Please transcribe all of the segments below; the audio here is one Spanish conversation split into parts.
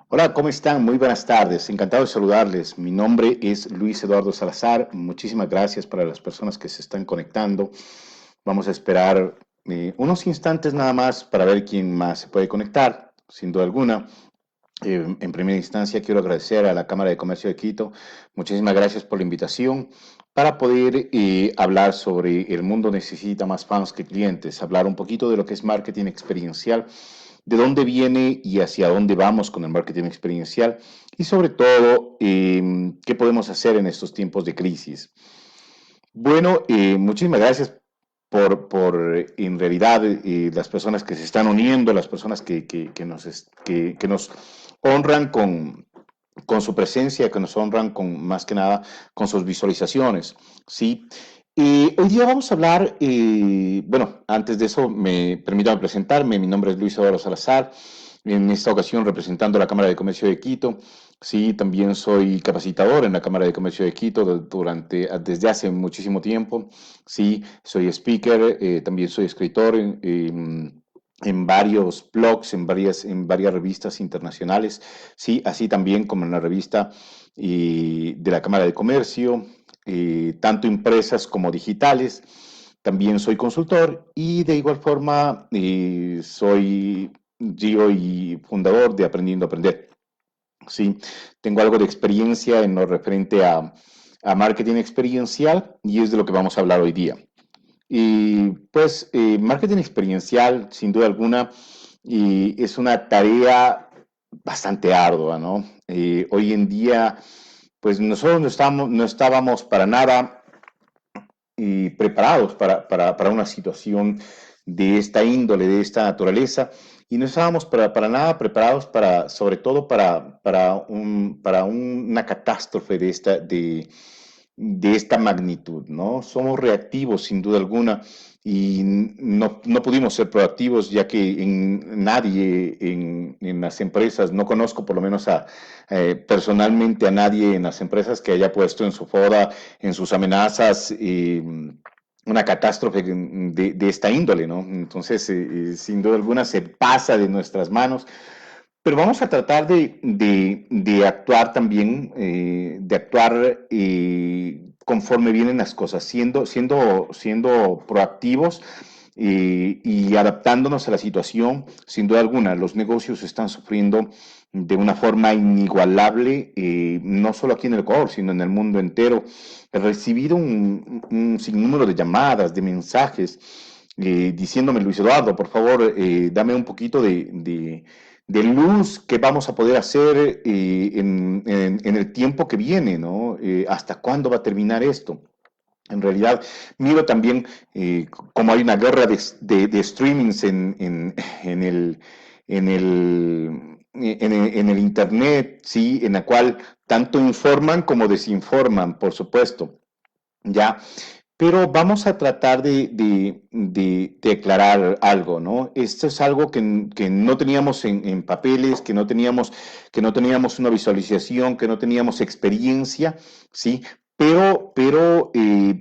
Hola, ¿cómo están? Muy buenas tardes. Encantado de saludarles. Mi nombre es Luis Eduardo Salazar. Muchísimas gracias para las personas que se están conectando. Vamos a esperar unos instantes nada más para ver quién más se puede conectar, sin duda alguna. En primera instancia, quiero agradecer a la Cámara de Comercio de Quito. Muchísimas gracias por la invitación para poder hablar sobre el mundo necesita más fans que clientes, hablar un poquito de lo que es marketing experiencial, de dónde viene y hacia dónde vamos con el marketing experiencial y sobre todo qué podemos hacer en estos tiempos de crisis. Bueno, muchísimas gracias en realidad, las personas que se están uniendo, las personas que nos honran con su presencia, que nos honran con más que nada con sus visualizaciones, ¿sí? Hoy día vamos a hablar, bueno, antes de eso, permítame presentarme, mi nombre es Luis Eduardo Salazar, en esta ocasión representando a la Cámara de Comercio de Quito. Sí, también soy capacitador en la Cámara de Comercio de Quito desde hace muchísimo tiempo. Sí, soy speaker, también soy escritor en varios blogs, en varias revistas internacionales. Sí, así también como en la revista de la Cámara de Comercio, tanto impresas como digitales. También soy consultor y de igual forma soy CEO y fundador de Aprendiendo a Aprender. Sí, tengo algo de experiencia en lo referente a marketing experiencial y es de lo que vamos a hablar hoy día. Y pues marketing experiencial, sin duda alguna, es una tarea bastante ardua, ¿no? Hoy en día, pues nosotros no estábamos para nada preparados para una situación de esta índole, de esta naturaleza, y no estábamos para nada preparados sobre todo una catástrofe de esta magnitud, ¿no? Somos reactivos sin duda alguna y no pudimos ser proactivos ya que nadie en las empresas, no conozco por lo menos personalmente a nadie en las empresas que haya puesto en su foda, en sus amenazas, una catástrofe de esta índole, ¿no? Entonces, sin duda alguna se pasa de nuestras manos, pero vamos a tratar de actuar también, de actuar conforme vienen las cosas, siendo proactivos y adaptándonos a la situación. Sin duda alguna, los negocios están sufriendo de una forma inigualable, no solo aquí en el Ecuador, sino en el mundo entero. He recibido un sinnúmero de llamadas, de mensajes, diciéndome, Luis Eduardo, por favor, dame un poquito de luz que vamos a poder hacer en el tiempo que viene, ¿no? ¿Hasta cuándo va a terminar esto? En realidad, miro también cómo hay una guerra de streamings en el, en el, en el Internet, ¿sí? En la cual tanto informan como desinforman, por supuesto, ¿ya? Pero vamos a tratar de aclarar algo, ¿no? Esto es algo que no teníamos en papeles, que no teníamos una visualización, que no teníamos experiencia, ¿sí? Pero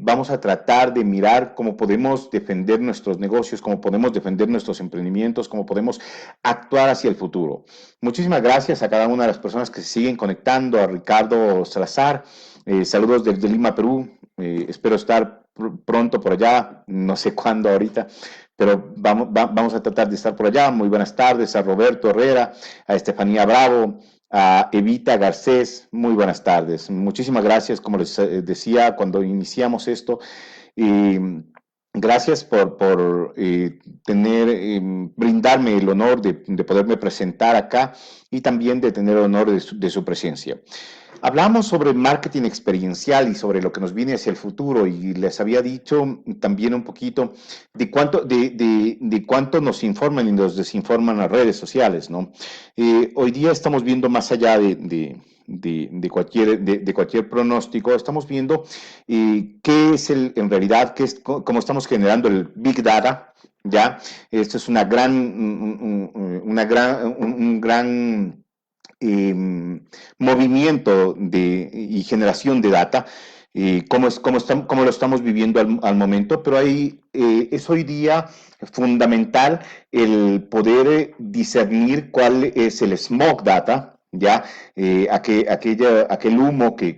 vamos a tratar de mirar cómo podemos defender nuestros negocios, cómo podemos defender nuestros emprendimientos, cómo podemos actuar hacia el futuro. Muchísimas gracias a cada una de las personas que se siguen conectando, a Ricardo Salazar. Saludos desde Lima, Perú. Espero estar pronto por allá, no sé cuándo ahorita, pero vamos a tratar de estar por allá. Muy buenas tardes a Roberto Herrera, a Estefanía Bravo, a Evita Garcés. Muy buenas tardes. Muchísimas gracias, como les decía cuando iniciamos esto. Gracias por brindarme el honor de poderme presentar acá y también de tener el honor de su presencia. Hablamos sobre marketing experiencial y sobre lo que nos viene hacia el futuro y les había dicho también un poquito de cuánto nos informan y nos desinforman las redes sociales, ¿no? Hoy día estamos viendo más allá de cualquier pronóstico, estamos viendo qué es en realidad, cómo estamos generando el Big Data, ¿ya? Esto es un gran movimiento y generación de data, cómo lo estamos viviendo al momento, pero es hoy día fundamental el poder discernir cuál es el smog data, ya aquel humo que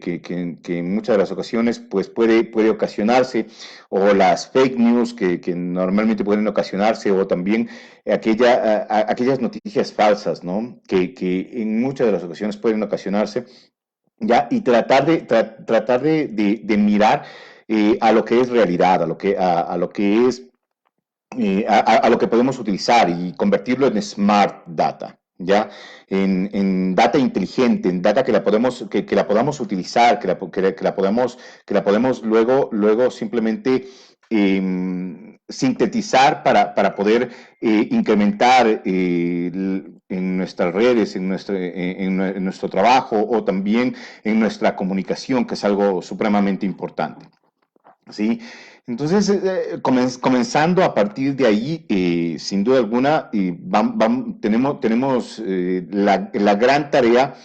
en muchas de las ocasiones pues puede ocasionarse, o las fake news que normalmente pueden ocasionarse, o también aquellas noticias falsas, ¿no? Que en muchas de las ocasiones pueden ocasionarse, ya, y tratar de mirar a lo que es realidad, a lo que es a lo que podemos utilizar y convertirlo en smart data, ¿ya? En data inteligente, en data que la podamos utilizar, que la podemos luego simplemente sintetizar para poder incrementar en nuestras redes, en nuestro trabajo, o también en nuestra comunicación, que es algo supremamente importante. ¿Sí? Entonces, comenzando a partir de ahí, sin duda alguna, tenemos la gran tarea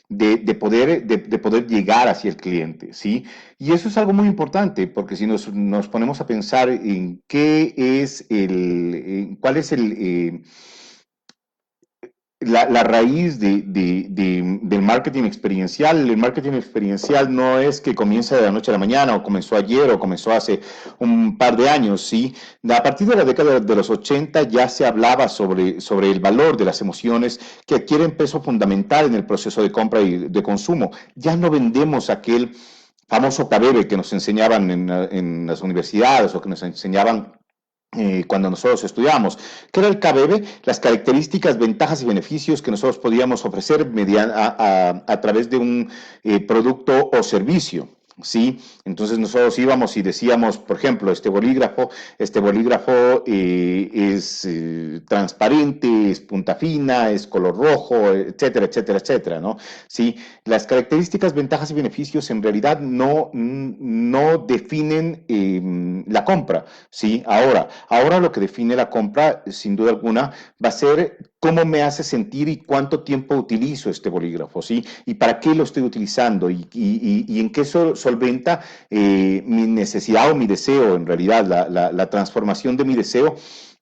de poder llegar hacia el cliente, ¿sí? Y eso es algo muy importante, porque si nos ponemos a pensar en cuál es la raíz del marketing experiencial. El marketing experiencial no es que comienza de la noche a la mañana, o comenzó ayer, o comenzó hace un par de años, ¿sí? A partir de la década de los 80 ya se hablaba sobre el valor de las emociones, que adquieren peso fundamental en el proceso de compra y de consumo. Ya no vendemos aquel famoso KBB que nos enseñaban en las universidades, o que nos enseñaban cuando nosotros estudiamos. ¿Qué era el KBB? Las características, ventajas y beneficios que nosotros podíamos ofrecer a través de un producto o servicio. ¿Sí? Entonces nosotros íbamos y decíamos, por ejemplo, este bolígrafo es transparente, es punta fina, es color rojo, etcétera, etcétera, etcétera, ¿no? ¿Sí? Las características, ventajas y beneficios en realidad no definen la compra, ¿sí? Ahora lo que define la compra, sin duda alguna, va a ser cómo me hace sentir y cuánto tiempo utilizo este bolígrafo, ¿sí? Y para qué lo estoy utilizando, y en qué solventa mi necesidad o mi deseo, en realidad, la transformación de mi deseo,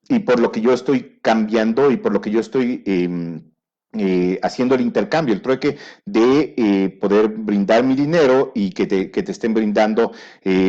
y por lo que yo estoy cambiando, y por lo que yo estoy haciendo el intercambio, el trueque de poder brindar mi dinero, y que te estén brindando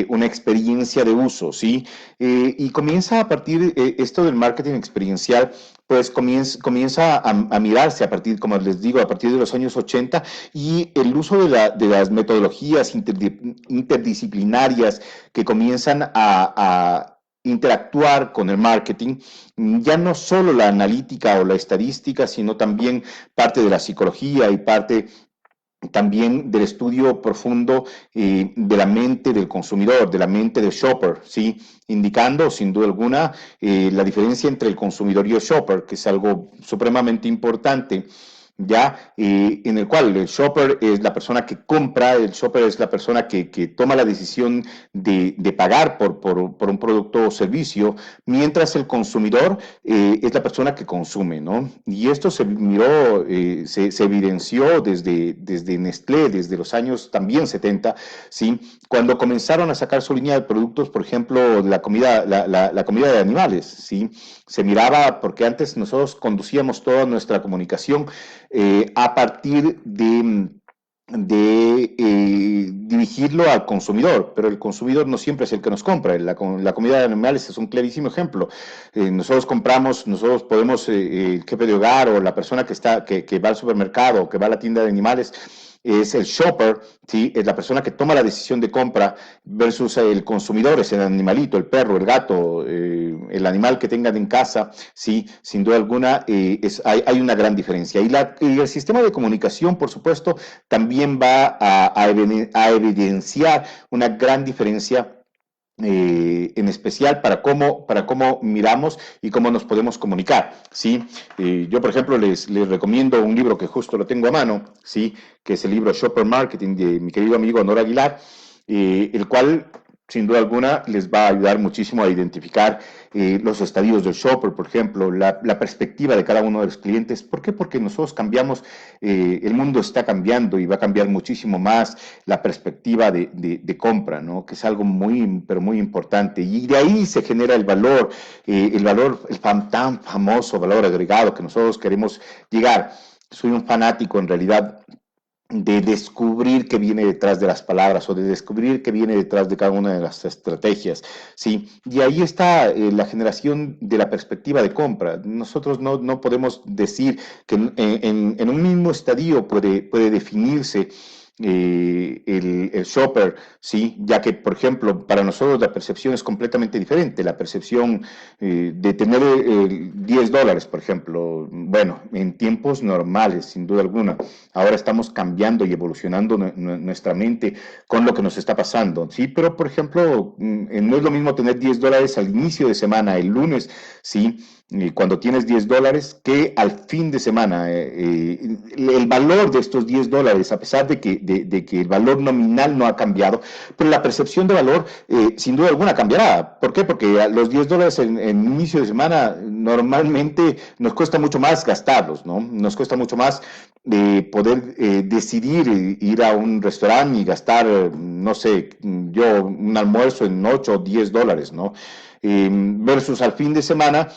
una experiencia de uso, ¿sí? Y comienza a partir esto del marketing experiencial, pues comienza a mirarse a partir, como les digo, a partir de los años 80, y el uso de las metodologías interdisciplinarias que comienzan a interactuar con el marketing, ya no solo la analítica o la estadística, sino también parte de la psicología, y parte también del estudio profundo de la mente del consumidor, de la mente del shopper, ¿sí? Indicando, sin duda alguna, la diferencia entre el consumidor y el shopper, que es algo supremamente importante, ya en el cual el shopper es la persona que compra, el shopper es la persona que toma la decisión de pagar por un producto o servicio, mientras el consumidor es la persona que consume, ¿no? Y esto se miró, se evidenció desde Nestlé, desde los años también 70, ¿sí? Cuando comenzaron a sacar su línea de productos, por ejemplo, la comida de animales, ¿sí? Se miraba, porque antes nosotros conducíamos toda nuestra comunicación a partir de dirigirlo al consumidor, pero el consumidor no siempre es el que nos compra. La comida de animales es un clarísimo ejemplo. Nosotros podemos, el jefe de hogar, o la persona que va al supermercado, o que va a la tienda de animales, es el shopper, ¿sí? Es la persona que toma la decisión de compra, versus el consumidor, es el animalito, el perro, el gato, el animal que tengan en casa, ¿sí? Sin duda alguna, hay una gran diferencia. Y el sistema de comunicación, por supuesto, también va a evidenciar una gran diferencia, en especial para cómo miramos y cómo nos podemos comunicar, ¿sí? Yo, por ejemplo, les recomiendo un libro que justo lo tengo a mano, ¿sí? Que es el libro Shopper Marketing, de mi querido amigo Honor Aguilar, el cual, sin duda alguna, les va a ayudar muchísimo a identificar los estadios del shopper, por ejemplo, la perspectiva de cada uno de los clientes. ¿Por qué? Porque nosotros cambiamos, el mundo está cambiando, y va a cambiar muchísimo más la perspectiva de compra, ¿no? Que es algo muy, pero muy importante. Y de ahí se genera el valor, tan famoso valor agregado que nosotros queremos llegar. soy un fanático en realidad de descubrir qué viene detrás de las palabras o de descubrir qué viene detrás de cada una de las estrategias, ¿sí? Y ahí está la generación de la perspectiva de compra. Nosotros no podemos decir que en un mismo estadio puede definirse el shopper, ¿sí? Ya que, por ejemplo, para nosotros la percepción es completamente diferente. La percepción de tener $10, por ejemplo, bueno, en tiempos normales, sin duda alguna. Ahora estamos cambiando y evolucionando nuestra mente con lo que nos está pasando, ¿sí? Pero, por ejemplo, no es lo mismo tener $10 al inicio de semana, el lunes, ¿sí? Cuando tienes $10 que al fin de semana. El valor de estos $10, a pesar de que el valor nominal no ha cambiado, pero la percepción de valor sin duda alguna cambiará. ¿Por qué? Porque los $10 en inicio de semana normalmente nos cuesta mucho más gastarlos, ¿no? Nos cuesta mucho más poder decidir ir a un restaurante y gastar, no sé, yo un almuerzo en $8 o $10, ¿no? Versus al fin de semana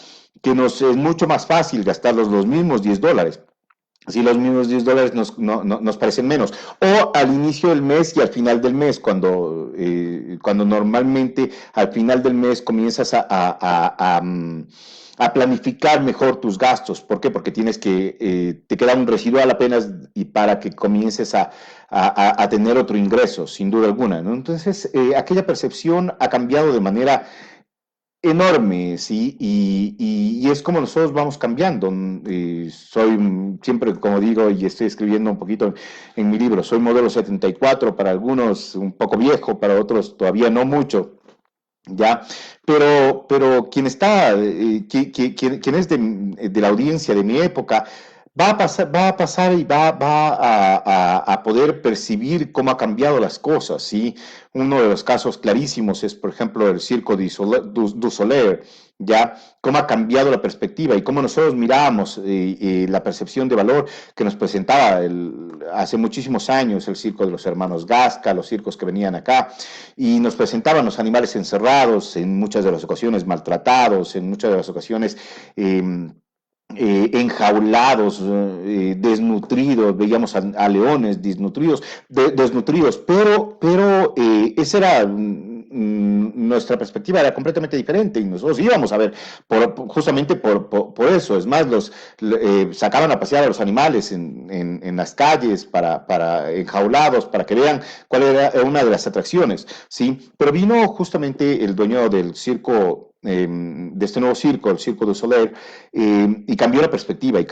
que nos es mucho más fácil gastar los mismos $10. Si los mismos $10 nos parecen menos. O al inicio del mes y al final del mes, cuando normalmente al final del mes comienzas a planificar mejor tus gastos. ¿Por qué? Porque te queda un residual apenas y para que comiences a tener otro ingreso, sin duda alguna, ¿no? Entonces, aquella percepción ha cambiado de manera enorme, ¿sí? Y es como nosotros vamos cambiando. Soy siempre, como digo, y estoy escribiendo un poquito en mi libro, soy modelo 74, para algunos un poco viejo, para otros todavía no mucho, ¿ya? Pero quien está, quien es de la audiencia de mi época, va a pasar y va a poder percibir cómo ha cambiado las cosas, ¿sí? Uno de los casos clarísimos es, por ejemplo, el Circo du Soleil, ¿ya? Cómo ha cambiado la perspectiva y cómo nosotros mirábamos la percepción de valor que nos presentaba hace muchísimos años el circo de los hermanos Gasca, los circos que venían acá, y nos presentaban los animales encerrados, en muchas de las ocasiones maltratados, en muchas de las ocasiones enjaulados, desnutridos, veíamos a leones desnutridos, pero esa era nuestra perspectiva era completamente diferente y nosotros íbamos a ver justamente por eso. Es más, sacaban a pasear a los animales en las calles para enjaulados, para que vean cuál era una de las atracciones, ¿sí? Pero vino justamente el dueño del circo, de este nuevo circo, el Circo du Soleil, y cambió la perspectiva y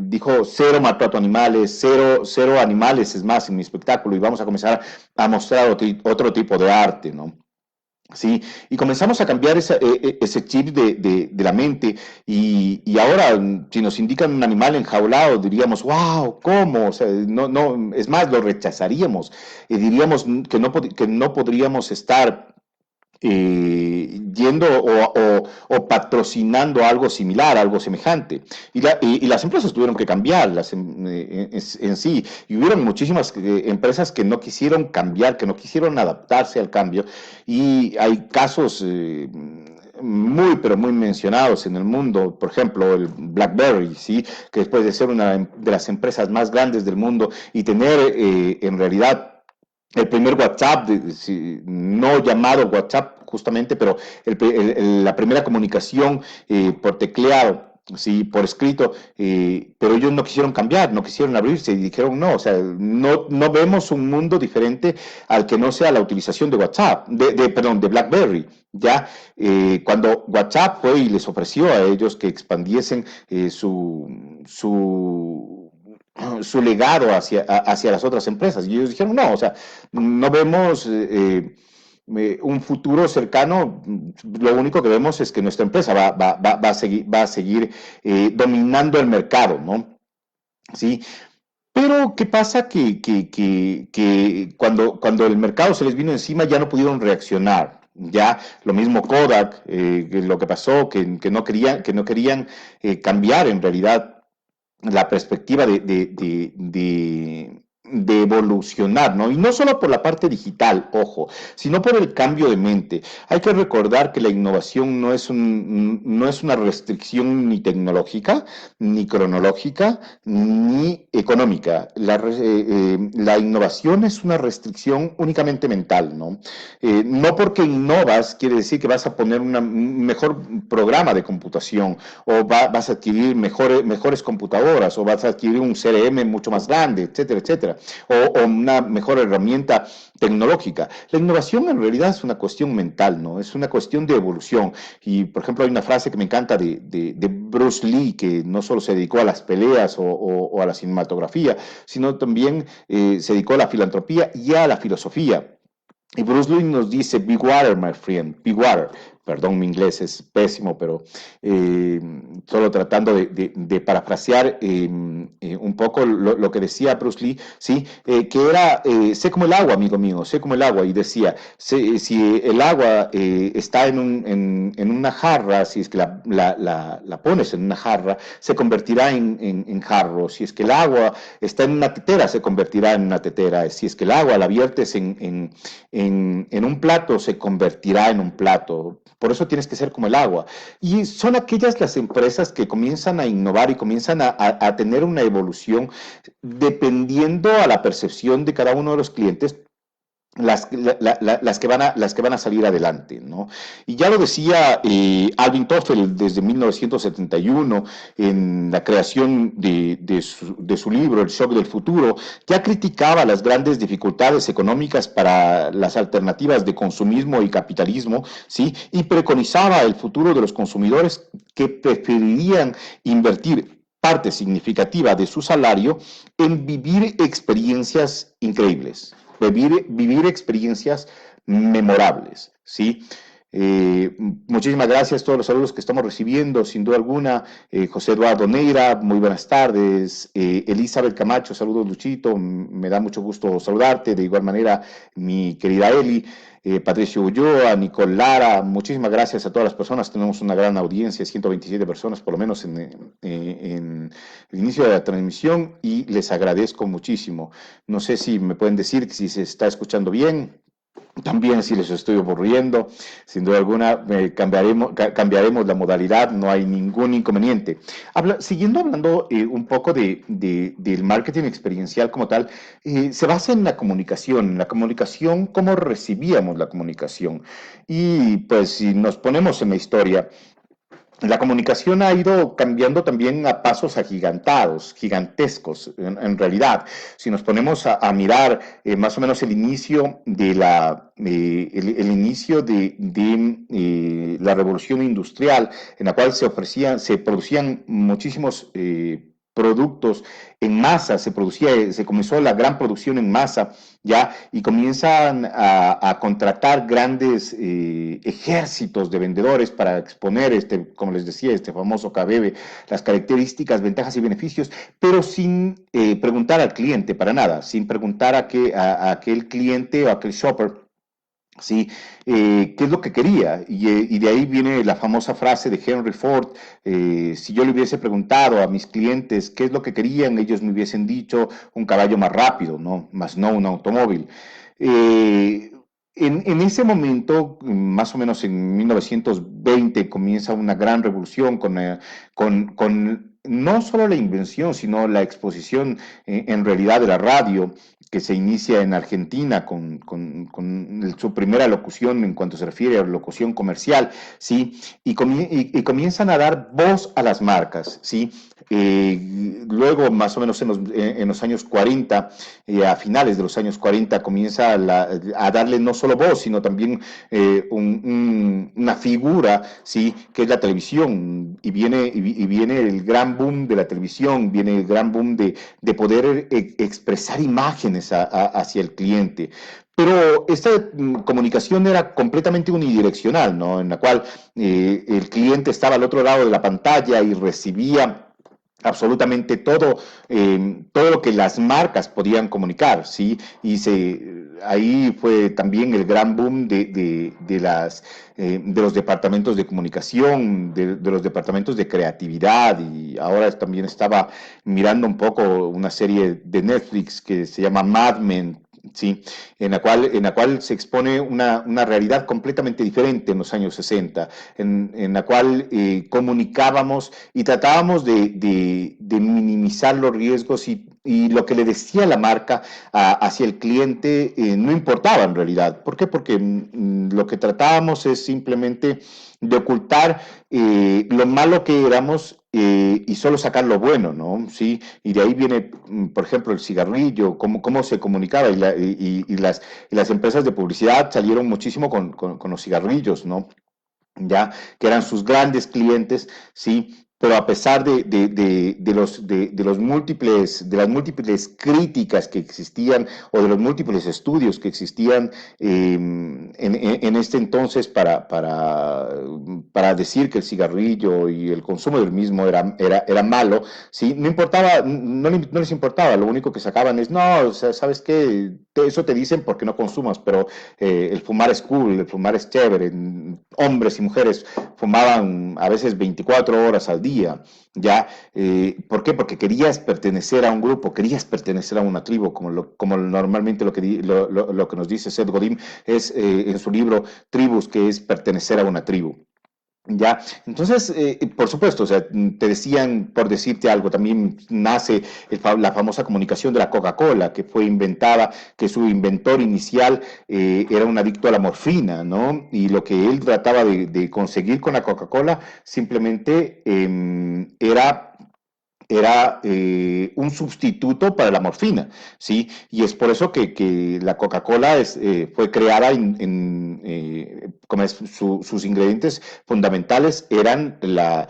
dijo, cero maltrato a animales, cero animales, es más, en mi espectáculo, y vamos a comenzar a mostrar otro tipo de arte, ¿no? Sí, y comenzamos a cambiar ese chip de la mente y ahora si nos indican un animal enjaulado diríamos, wow, ¿cómo? O sea, no, es más, lo rechazaríamos y diríamos que no podríamos estar yendo o patrocinando algo similar, algo semejante. Y las empresas tuvieron que cambiar en sí. Y hubieron muchísimas empresas que no quisieron cambiar, que no quisieron adaptarse al cambio. Y hay casos muy, pero muy mencionados en el mundo, por ejemplo, el BlackBerry, ¿sí? Que después de ser una de las empresas más grandes del mundo y tener en realidad el primer WhatsApp, no llamado WhatsApp justamente, pero la primera comunicación por tecleado, sí, por escrito, pero ellos no quisieron cambiar, no quisieron abrirse y dijeron no, o sea, no vemos un mundo diferente al que no sea la utilización de WhatsApp, perdón, de BlackBerry. Ya cuando WhatsApp fue y les ofreció a ellos que expandiesen su legado hacia las otras empresas. Y ellos dijeron, no, o sea, no vemos un futuro cercano, lo único que vemos es que nuestra empresa va a seguir dominando el mercado, ¿no? Sí, pero ¿qué pasa? Que cuando el mercado se les vino encima ya no pudieron reaccionar. Ya lo mismo Kodak, lo que pasó, que no querían cambiar en realidad la perspectiva de evolucionar, ¿no? Y no solo por la parte digital, ojo, sino por el cambio de mente. Hay que recordar que la innovación no es una restricción ni tecnológica, ni cronológica, ni económica. La innovación es una restricción únicamente mental, ¿no? No porque innovas quiere decir que vas a poner un mejor programa de computación o vas a adquirir mejores computadoras o vas a adquirir un CRM mucho más grande, etcétera, etcétera, o una mejor herramienta tecnológica. La innovación en realidad es una cuestión mental, ¿no? Es una cuestión de evolución. Y, por ejemplo, hay una frase que me encanta de Bruce Lee, que no solo se dedicó a las peleas o a la cinematografía, sino también se dedicó a la filantropía y a la filosofía. Y Bruce Lee nos dice, be water, my friend, be water. Perdón, mi inglés es pésimo, pero eh, solo tratando de parafrasear un poco lo, que decía Bruce Lee, ¿sí? Que era, sé como el agua, amigo mío, sé como el agua. Y decía, si el agua está en una jarra, si es que la pones en una jarra, se convertirá en jarro. Si es que el agua está en una tetera, se convertirá en una tetera. Si es que el agua la viertes en un plato, se convertirá en un plato. Por eso tienes que ser como el agua. Y son aquellas las empresas que comienzan a innovar y comienzan a tener una evolución dependiendo a la percepción de cada uno de los clientes, las que van a salir adelante, ¿no? Y ya lo decía Alvin Toffel desde 1971 en la creación de su libro, El Shock del Futuro, ya criticaba las grandes dificultades económicas para las alternativas de consumismo y capitalismo, ¿sí? Y preconizaba el futuro de los consumidores que preferirían invertir parte significativa de su salario en vivir experiencias increíbles, vivir experiencias memorables, ¿sí? Muchísimas gracias a todos los saludos que estamos recibiendo, sin duda alguna. José Eduardo Neira, muy buenas tardes. Elizabeth Camacho, saludos Luchito, me da mucho gusto saludarte. De igual manera, mi querida Eli. Patricio Ulloa, Nicole Lara, muchísimas gracias a todas las personas. Tenemos una gran audiencia, 127 personas por lo menos en el inicio de la transmisión y les agradezco muchísimo. No sé si me pueden decir si se está escuchando bien. También si les estoy aburriendo, sin duda alguna cambiaremos la modalidad, no hay ningún inconveniente. Siguiendo hablando un poco del marketing experiencial como tal, se basa en la comunicación, cómo recibíamos la comunicación. Y pues si nos ponemos en la historia, la comunicación ha ido cambiando también a pasos agigantados, gigantescos, en realidad. Si nos ponemos a mirar más o menos el inicio el inicio de la revolución industrial, en la cual se producían muchísimos productos en masa, se comenzó la gran producción en masa, ya, y comienzan a contratar grandes ejércitos de vendedores para exponer, como les decía, este famoso KBB, las características, ventajas y beneficios, pero sin preguntar al cliente para nada, sin preguntar a aquel cliente o a aquel shopper, ¿sí? ¿Qué es lo que quería? Y de ahí viene la famosa frase de Henry Ford, si yo le hubiese preguntado a mis clientes qué es lo que querían, ellos me hubiesen dicho un caballo más rápido, ¿no? Más no un automóvil. Eh, en ese momento, más o menos en 1920, comienza una gran revolución con no solo la invención, sino la exposición en realidad de la radio, que se inicia en Argentina con su primera locución en cuanto se refiere a locución comercial, ¿sí? Y comienzan a dar voz a las marcas, ¿sí? Luego, más o menos en los años 40, a finales de los años 40, comienza a darle no solo voz, sino también una figura, ¿sí? Que es la televisión. Y viene el gran boom de la televisión, viene el gran boom de poder expresar imágenes hacia el cliente. Pero esta comunicación era completamente unidireccional, ¿no? En la cual el cliente estaba al otro lado de la pantalla y recibía absolutamente todo, todo lo que las marcas podían comunicar, ¿sí? Ahí fue también el gran boom de los departamentos de comunicación, de los departamentos de creatividad, y ahora también estaba mirando un poco una serie de Netflix que se llama Mad Men, ¿sí? En la cual se expone una realidad completamente diferente en los años 60, en la cual comunicábamos y tratábamos de minimizar los riesgos y lo que le decía la marca hacia el cliente no importaba en realidad. ¿Por qué? Porque lo que tratábamos es simplemente de ocultar lo malo que éramos y solo sacar lo bueno, ¿no? Sí, y de ahí viene, por ejemplo, el cigarrillo, cómo se comunicaba y las empresas de publicidad salieron muchísimo con los cigarrillos, ¿no? Ya que eran sus grandes clientes, sí, pero a pesar de las múltiples críticas que existían o de los múltiples estudios que existían en este entonces para decir que el cigarrillo y el consumo del mismo era malo, ¿sí? No importaba, no les importaba, lo único que sacaban es, no, o sea, ¿sabes qué? Eso te dicen porque no consumas, pero el fumar es cool, el fumar es chévere. Hombres y mujeres fumaban a veces 24 horas al día, ¿ya? ¿Por qué? Porque querías pertenecer a un grupo, querías pertenecer a una tribu, como normalmente lo que nos dice Seth Godin es en su libro Tribus, que es pertenecer a una tribu. Ya, entonces, por supuesto, o sea, te decían, por decirte algo, también nace la famosa comunicación de la Coca-Cola, que fue inventada, que su inventor inicial era un adicto a la morfina, ¿no? Y lo que él trataba de conseguir con la Coca-Cola simplemente era un sustituto para la morfina, ¿sí? Y es por eso que la Coca-Cola fue creada como sus ingredientes fundamentales eran la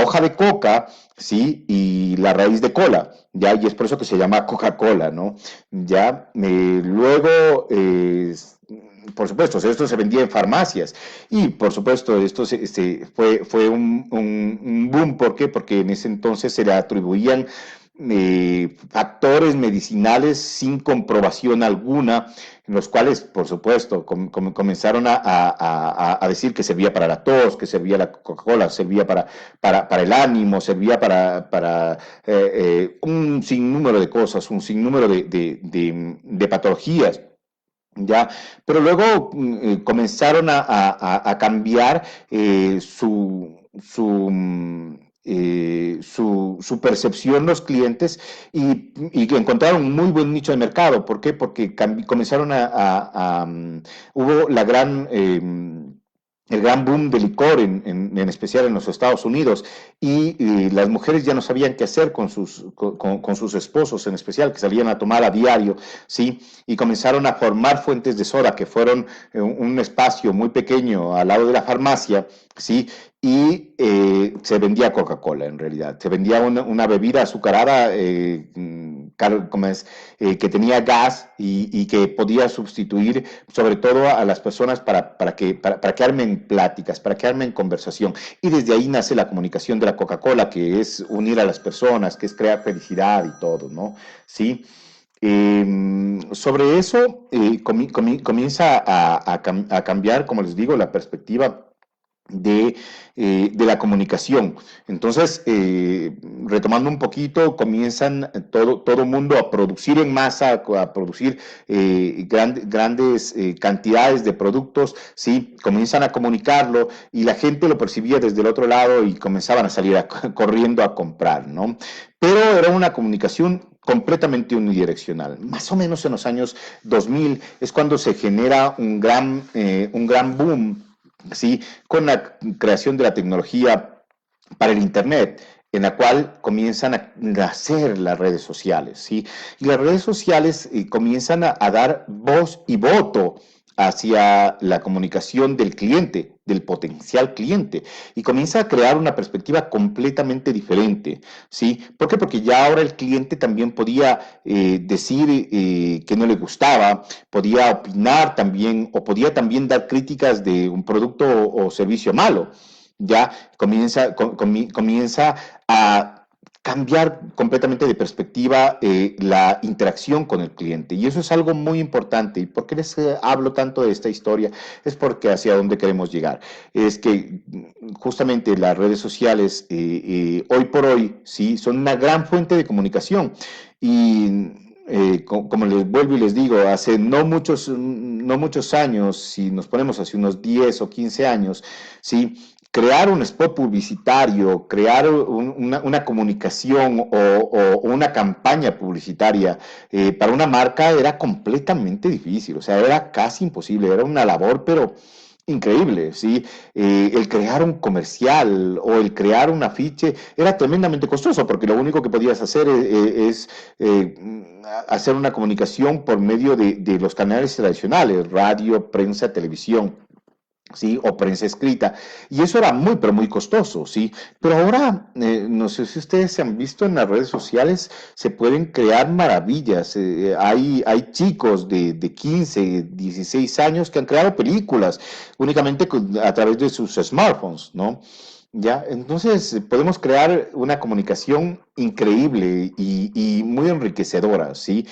hoja de coca, ¿sí? Y la raíz de cola, ¿ya? Y es por eso que se llama Coca-Cola, ¿no? Ya, luego, por supuesto, esto se vendía en farmacias y por supuesto esto fue un boom. ¿Por qué? Porque en ese entonces se le atribuían factores medicinales sin comprobación alguna, en los cuales, por supuesto, comenzaron a decir que servía para la tos, que servía la Coca-Cola, servía para el ánimo, servía para un sinnúmero de cosas, un sinnúmero de patologías. Ya, pero luego comenzaron a cambiar su percepción los clientes y que encontraron un muy buen nicho de mercado. ¿Por qué? Porque comenzaron hubo el gran boom de licor, en especial en los Estados Unidos, y las mujeres ya no sabían qué hacer con sus esposos, en especial, que salían a tomar a diario, ¿sí? Y comenzaron a formar fuentes de soda, que fueron un espacio muy pequeño al lado de la farmacia, ¿sí? Y se vendía Coca-Cola en realidad, se vendía una bebida azucarada que tenía gas y que podía sustituir sobre todo a las personas para que armen pláticas, para que armen conversación. Y desde ahí nace la comunicación de la Coca-Cola, que es unir a las personas, que es crear felicidad y todo, ¿no? Sí. Sobre eso comienza a cambiar, como les digo, la perspectiva de la comunicación. Entonces, retomando un poquito, comienzan todo mundo a producir en masa, a producir grandes cantidades de productos, ¿sí? Comienzan a comunicarlo y la gente lo percibía desde el otro lado y comenzaban a salir corriendo a comprar, ¿no? Pero era una comunicación completamente unidireccional. Más o menos en los años 2000 es cuando se genera un gran boom, ¿sí? Con la creación de la tecnología para el Internet, en la cual comienzan a nacer las redes sociales, ¿sí? Y las redes sociales comienzan a dar voz y voto hacia la comunicación del cliente, del potencial cliente, y comienza a crear una perspectiva completamente diferente, ¿sí? ¿Por qué? Porque ya ahora el cliente también podía decir que no le gustaba, podía opinar también, o podía también dar críticas de un producto o servicio malo. Ya comienza a cambiar completamente de perspectiva la interacción con el cliente. Y eso es algo muy importante. ¿Y por qué les hablo tanto de esta historia? Es porque hacia dónde queremos llegar. Es que justamente las redes sociales, hoy por hoy, sí, son una gran fuente de comunicación. Y como les vuelvo y les digo, hace no muchos años, si nos ponemos hace unos 10 o 15 años, ¿sí? Crear un spot publicitario, crear una comunicación o una campaña publicitaria para una marca era completamente difícil, o sea, era casi imposible, era una labor, pero increíble, ¿sí? El crear un comercial o el crear un afiche era tremendamente costoso porque lo único que podías hacer es hacer una comunicación por medio de los canales tradicionales, radio, prensa, televisión. ¿Sí? O prensa escrita. Y eso era muy, pero muy costoso, ¿sí? Pero ahora, no sé si ustedes se han visto en las redes sociales, se pueden crear maravillas. Hay chicos de 15, 16 años que han creado películas únicamente a través de sus smartphones, ¿no? Ya, entonces podemos crear una comunicación increíble y muy enriquecedora, ¿sí?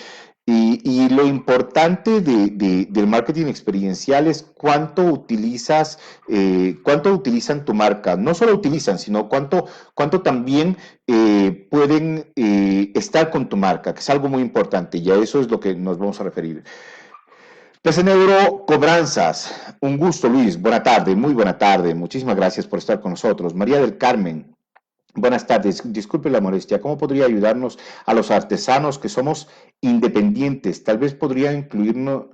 Y lo importante del marketing experiencial es cuánto utilizan tu marca. No solo utilizan, sino cuánto también pueden estar con tu marca, que es algo muy importante. Y a eso es lo que nos vamos a referir. Pese Neuro Cobranzas. Un gusto, Luis. Buena tarde, muy buena tarde. Muchísimas gracias por estar con nosotros. María del Carmen. Buenas tardes, disculpe la molestia. ¿Cómo podría ayudarnos a los artesanos que somos independientes? Tal vez podría incluirnos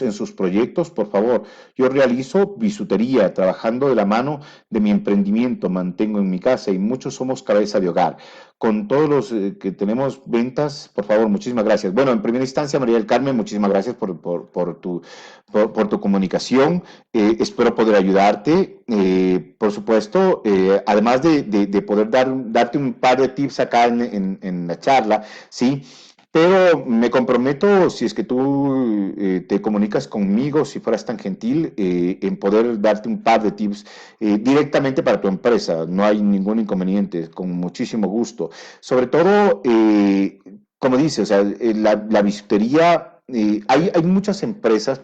en sus proyectos, por favor. Yo realizo bisutería, trabajando de la mano de mi emprendimiento, mantengo en mi casa y muchos somos cabeza de hogar. Con todos los que tenemos ventas, por favor, muchísimas gracias. Bueno, en primera instancia, María del Carmen, muchísimas gracias por tu comunicación. Espero poder ayudarte. Por supuesto, además de poder darte un par de tips acá en la charla, ¿sí? Pero me comprometo, si es que tú te comunicas conmigo, si fueras tan gentil, en poder darte un par de tips directamente para tu empresa. No hay ningún inconveniente, con muchísimo gusto. Sobre todo, como dice, o sea, la bisutería, hay muchas empresas,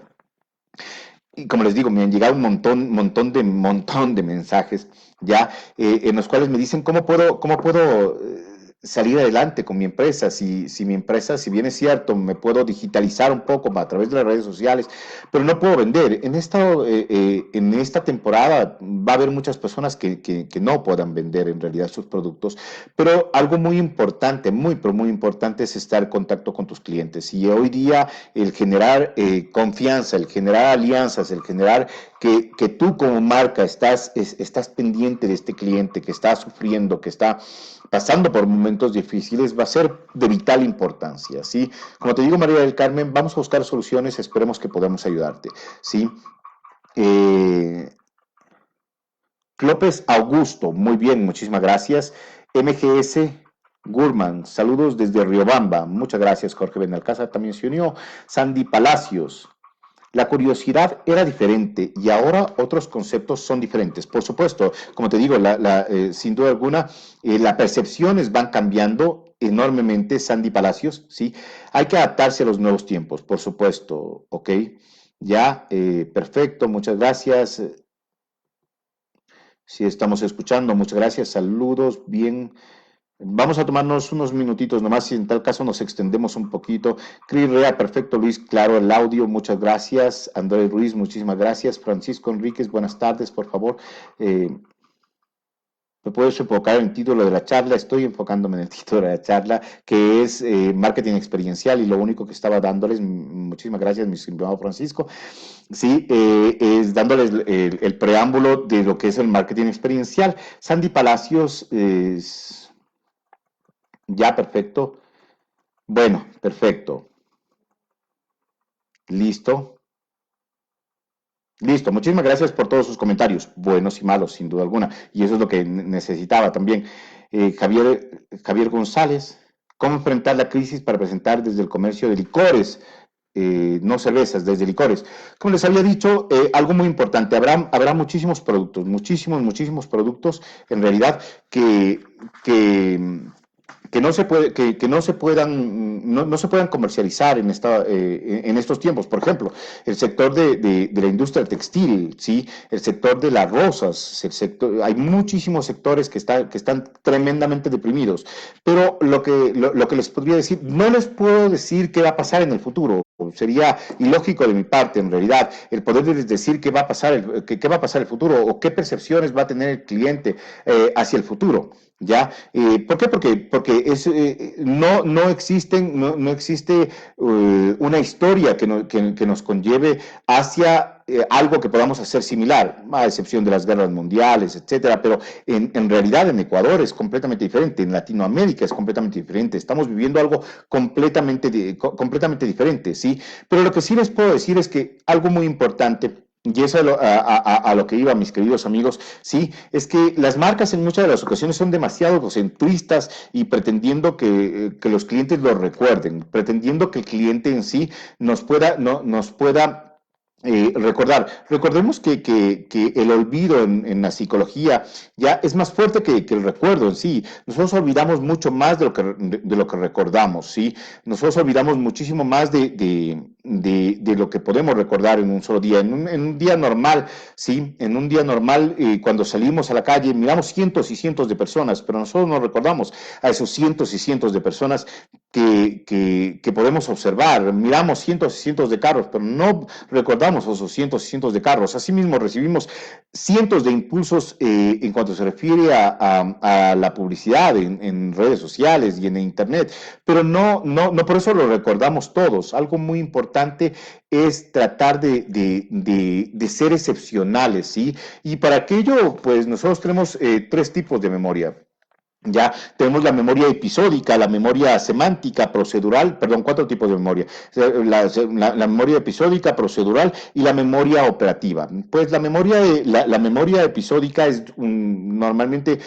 y como les digo, me han llegado un montón de mensajes ya en los cuales me dicen cómo puedo salir adelante con mi empresa. Si mi empresa, si bien es cierto, me puedo digitalizar un poco a través de las redes sociales, pero no puedo vender. En esta temporada va a haber muchas personas que no puedan vender en realidad sus productos, pero algo muy importante, pero muy importante es estar en contacto con tus clientes. Y hoy día el generar confianza, el generar alianzas, el generar que tú como marca estás pendiente de este cliente que está sufriendo, que está pasando por momentos difíciles, va a ser de vital importancia, ¿sí? Como te digo, María del Carmen, vamos a buscar soluciones, esperemos que podamos ayudarte, ¿sí? Eh, López Augusto, muy bien, muchísimas gracias. MGS Gurman, saludos desde Riobamba, muchas gracias. Jorge Benalcázar también se unió. Sandy Palacios, la curiosidad era diferente y ahora otros conceptos son diferentes. Por supuesto, como te digo, sin duda alguna, las percepciones van cambiando enormemente, Sandy Palacios, ¿sí? Hay que adaptarse a los nuevos tiempos, por supuesto, ¿ok? Ya, perfecto, muchas gracias. Si estamos escuchando, muchas gracias, saludos, bien. Vamos a tomarnos unos minutitos nomás, si en tal caso nos extendemos un poquito. Cris Rea, perfecto, Luis, claro, el audio, muchas gracias. Andrés Ruiz, muchísimas gracias. Francisco Enríquez, buenas tardes, por favor. ¿Me puedes enfocar en el título de la charla? Estoy enfocándome en el título de la charla, que es marketing experiencial, y lo único que estaba dándoles, muchísimas gracias, mi estimado Francisco, sí, es dándoles el preámbulo de lo que es el marketing experiencial. Sandy Palacios, ya, perfecto. Bueno, perfecto. Listo. Listo. Muchísimas gracias por todos sus comentarios, buenos y malos, sin duda alguna. Y eso es lo que necesitaba también. Javier González, ¿cómo enfrentar la crisis para presentar desde el comercio de licores? no cervezas, desde licores. Como les había dicho, algo muy importante, habrá muchísimos productos, muchísimos productos en realidad que, que no se puede, que no se puedan, no se puedan comercializar en estos tiempos. Por ejemplo, el sector de la industria textil, ¿sí? El sector de las rosas, hay muchísimos sectores que están tremendamente deprimidos. Pero lo que les podría decir, no les puedo decir qué va a pasar en el futuro. Sería ilógico de mi parte, en realidad, el poderles decir qué va a pasar, qué va a pasar el futuro o qué percepciones va a tener el cliente hacia el futuro. ¿Ya? ¿Por qué? Porque no existe una historia que nos conlleve hacia algo que podamos hacer similar, a excepción de las guerras mundiales, etcétera, pero en realidad en Ecuador es completamente diferente, en Latinoamérica es completamente diferente, estamos viviendo algo completamente diferente, ¿sí? Pero lo que sí les puedo decir es que algo muy importante, y eso a lo que iba, mis queridos amigos, sí, es que las marcas en muchas de las ocasiones son demasiado egocentristas y pretendiendo que los clientes lo recuerden, pretendiendo que el cliente en sí nos pueda recordemos que el olvido en la psicología ya es más fuerte que el recuerdo en sí. Nosotros olvidamos mucho más de lo que recordamos, ¿sí? Nosotros olvidamos muchísimo más de lo que podemos recordar en un solo día. En un día normal, ¿sí? En un día normal, cuando salimos a la calle, miramos cientos y cientos de personas, pero nosotros no recordamos a esos cientos y cientos de personas que podemos observar. Miramos cientos y cientos de carros, pero no recordamos esos cientos y cientos de carros. Asimismo, recibimos cientos de impulsos en cuanto se refiere a la publicidad en redes sociales y en Internet, pero no por eso lo recordamos todos. Algo muy importante es tratar de ser excepcionales, ¿sí? Y para aquello, pues nosotros tenemos tres tipos de memoria. Ya tenemos la memoria episódica, la memoria semántica, procedural, perdón, cuatro tipos de memoria. La memoria episódica, procedural y la memoria operativa. Pues la memoria episódica es normalmente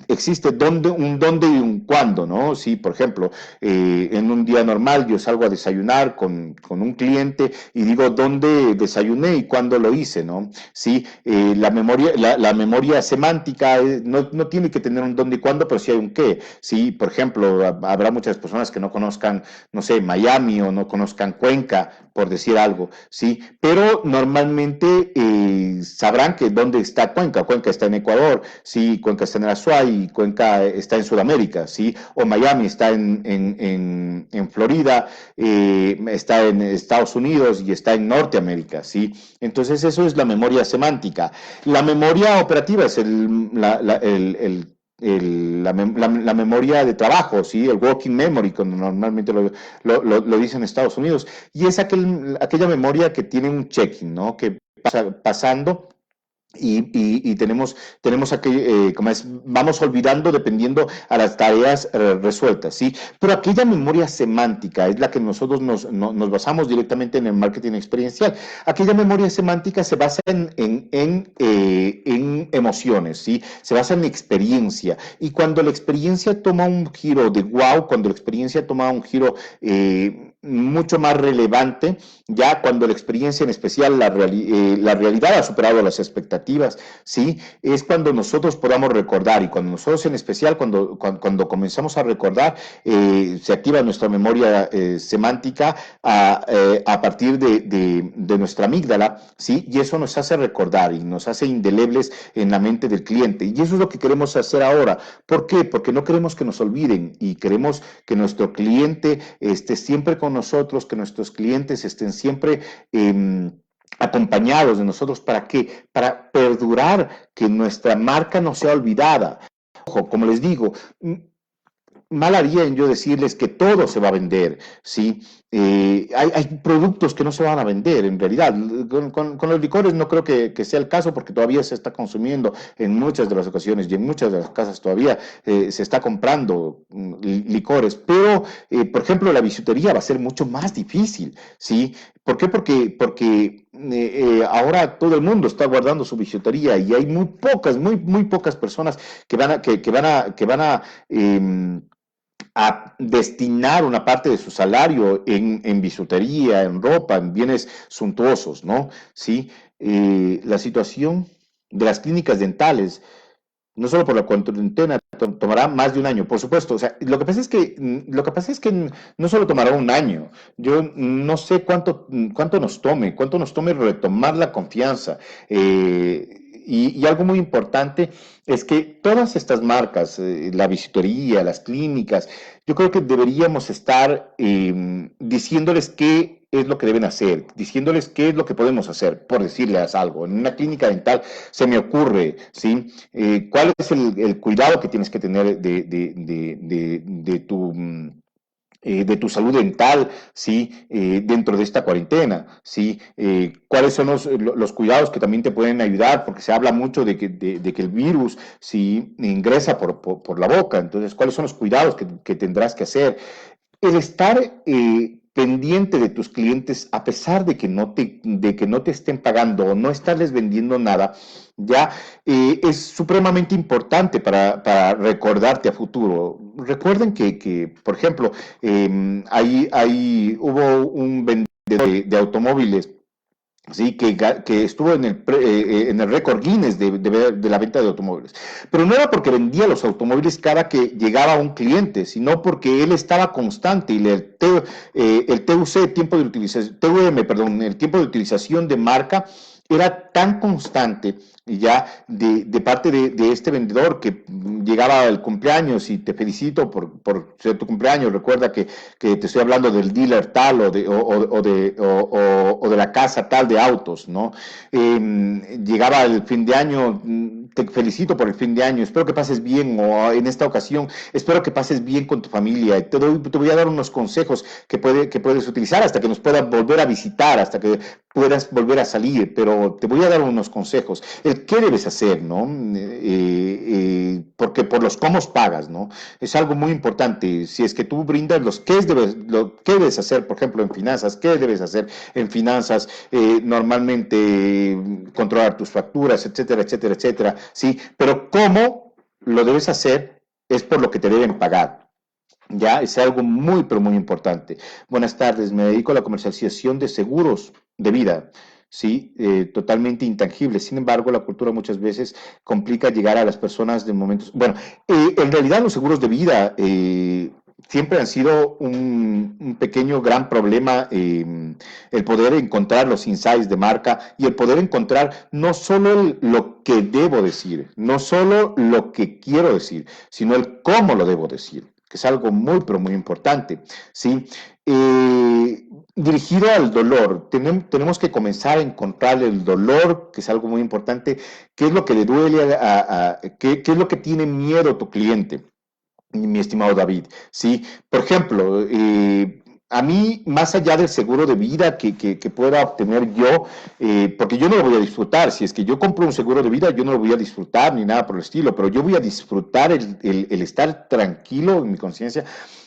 existe un dónde y un cuándo, ¿no? Sí, por ejemplo, en un día normal yo salgo a desayunar con un cliente y digo dónde desayuné y cuándo lo hice, ¿no? Sí, la memoria semántica no tiene que tener un dónde y cuándo, pero sí hay un qué. Sí, por ejemplo, habrá muchas personas que no conozcan, no sé, Miami o no conozcan Cuenca, por decir algo, sí, pero normalmente sabrán que dónde está Cuenca. Cuenca está en Ecuador, sí, Cuenca está en el Azuay, Cuenca está en Sudamérica, sí, o Miami está en Florida, está en Estados Unidos y está en Norteamérica, sí. Entonces eso es la memoria semántica. La memoria operativa es la memoria de trabajo, ¿sí? El working memory, como normalmente lo dicen en Estados Unidos, y es aquella memoria que tiene un checking, ¿no? Que pasando y tenemos como vamos olvidando dependiendo a las tareas resueltas, ¿sí? Pero aquella memoria semántica es la que nosotros nos basamos directamente en el marketing experiencial. Aquella memoria semántica se basa en emociones, ¿sí? Se basa en experiencia. Y cuando la experiencia toma un giro de wow, cuando la experiencia toma un giro mucho más relevante, ya cuando la experiencia, en especial la realidad ha superado las expectativas, ¿sí? Es cuando nosotros podamos recordar y cuando nosotros en especial, cuando comenzamos a recordar, se activa nuestra memoria semántica a partir de nuestra amígdala, ¿sí? Y eso nos hace recordar y nos hace indelebles en la mente del cliente. Y eso es lo que queremos hacer ahora. ¿Por qué? Porque no queremos que nos olviden y queremos que nuestro cliente esté siempre con nosotros, que nuestros clientes estén siempre acompañados de nosotros. ¿Para qué? Para perdurar, que nuestra marca no sea olvidada. Ojo, como les digo, mal haría en yo decirles que todo se va a vender, ¿sí? Hay productos que no se van a vender, en realidad. Con los licores no creo que sea el caso porque todavía se está consumiendo en muchas de las ocasiones y en muchas de las casas todavía se está comprando licores, pero, por ejemplo, la bisutería va a ser mucho más difícil, ¿sí? ¿Por qué? Porque ahora todo el mundo está guardando su bisutería y hay muy pocas personas que van a a destinar una parte de su salario en bisutería, en ropa, en bienes suntuosos, ¿no? Sí, la situación de las clínicas dentales no solo por la cuarentena, tomará más de un año, por supuesto. O sea, lo que pasa es que no solo tomará un año. Yo no sé cuánto nos tome retomar la confianza. Y algo muy importante es que todas estas marcas, la visitoría, las clínicas, yo creo que deberíamos estar diciéndoles qué es lo que deben hacer, diciéndoles qué es lo que podemos hacer, por decirles algo. En una clínica dental se me ocurre, ¿sí? ¿Cuál es el cuidado que tienes que tener de tu salud dental, ¿sí? Dentro de esta cuarentena, ¿sí? ¿Cuáles son los cuidados que también te pueden ayudar? Porque se habla mucho de que el virus, ¿sí? Ingresa por la boca. Entonces, ¿cuáles son los cuidados que tendrás que hacer? El estar pendiente de tus clientes, a pesar de que no te estén pagando o no estarles vendiendo nada, ya es supremamente importante para recordarte a futuro. Recuerden que por ejemplo, hubo un vendedor de automóviles. Sí, que estuvo en el récord Guinness de la venta de automóviles. Pero no era porque vendía los automóviles cada que llegaba un cliente, sino porque él estaba constante y el TUC, tiempo de utilización, TUM, perdón, el tiempo de utilización de marca era tan constante ya de parte de este vendedor que llegaba el cumpleaños y te felicito por ser tu cumpleaños. Recuerda que te estoy hablando del dealer tal o de la casa tal de autos, ¿no? Llegaba el fin de año, te felicito por el fin de año, espero que pases bien, o en esta ocasión, espero que pases bien con tu familia. Te voy a dar unos consejos que puedes utilizar hasta que nos puedas volver a visitar, hasta que puedas volver a salir, pero te voy a dar unos consejos. El qué debes hacer, ¿no? Porque por los cómo pagas, ¿no? Es algo muy importante. Si es que tú brindas lo que debes hacer, por ejemplo, en finanzas, qué debes hacer en finanzas, normalmente controlar tus facturas, etcétera, etcétera, etcétera, ¿sí? Pero cómo lo debes hacer es por lo que te deben pagar. Ya es algo muy, pero muy importante. Buenas tardes, me dedico a la comercialización de seguros de vida, sí, totalmente intangible. Sin embargo, la cultura muchas veces complica llegar a las personas de momentos. Bueno, en realidad los seguros de vida siempre han sido un pequeño, gran problema, el poder encontrar los insights de marca y el poder encontrar no solo lo que debo decir, no solo lo que quiero decir, sino el cómo lo debo decir, que es algo muy, pero muy importante, ¿sí? Dirigido al dolor, tenemos que comenzar a encontrar el dolor, que es algo muy importante, qué es lo que le duele, qué es lo que tiene miedo tu cliente, mi estimado David, ¿sí? Por ejemplo, a mí, más allá del seguro de vida que pueda obtener yo, porque yo no lo voy a disfrutar, si es que yo compro un seguro de vida, yo no lo voy a disfrutar ni nada por el estilo, pero yo voy a disfrutar el estar tranquilo en mi conciencia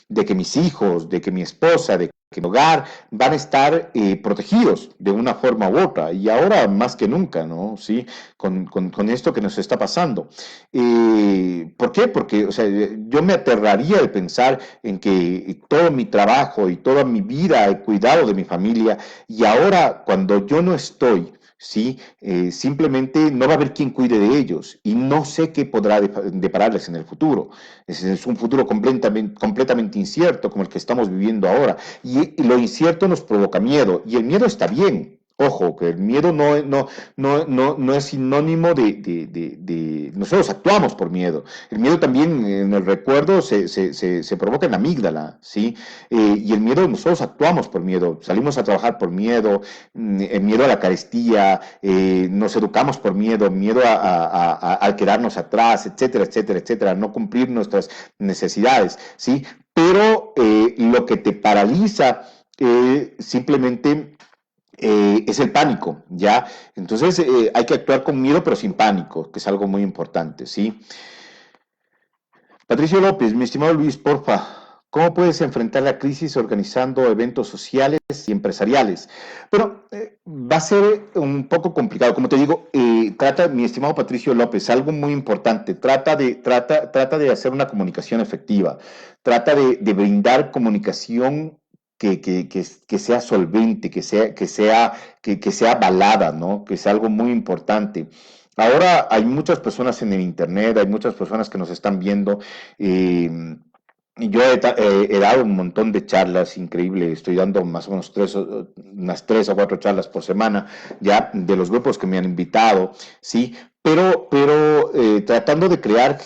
de que mis hijos, de que mi esposa, de que mi hogar van a estar protegidos de una forma u otra, y ahora más que nunca, ¿no? Sí, con esto que nos está pasando. ¿Por qué? Porque, o sea, yo me aterraría de pensar en que todo mi trabajo y toda mi vida he cuidado de mi familia, y ahora cuando yo no estoy, ¿sí? Simplemente no va a haber quien cuide de ellos y no sé qué podrá depararles en el futuro. Es un futuro completamente incierto como el que estamos viviendo ahora, y lo incierto nos provoca miedo, y el miedo está bien. Ojo, que el miedo no es sinónimo de. Nosotros actuamos por miedo. El miedo también en el recuerdo se provoca en la amígdala, ¿sí? Y el miedo, nosotros actuamos por miedo. Salimos a trabajar por miedo, el miedo a la carestía, nos educamos por miedo, miedo al quedarnos atrás, etcétera, etcétera, etcétera, no cumplir nuestras necesidades, ¿sí? Pero lo que te paraliza simplemente es el pánico, ¿ya? Entonces hay que actuar con miedo pero sin pánico, que es algo muy importante, ¿sí? Patricio López, mi estimado Luis, porfa, ¿Cómo puedes enfrentar la crisis organizando eventos sociales y empresariales? Pero va a ser un poco complicado. Como te digo, trata, mi estimado Patricio López, algo muy importante. Trata de hacer una comunicación efectiva. Trata de brindar comunicación que sea solvente, que sea avalada, ¿no? Que sea algo muy importante. Ahora hay muchas personas en el Internet, hay muchas personas que nos están viendo. Y yo he dado un montón de charlas increíbles, estoy dando más o menos unas 3 o 4 charlas por semana, ya de los grupos que me han invitado, ¿sí? Pero tratando de crear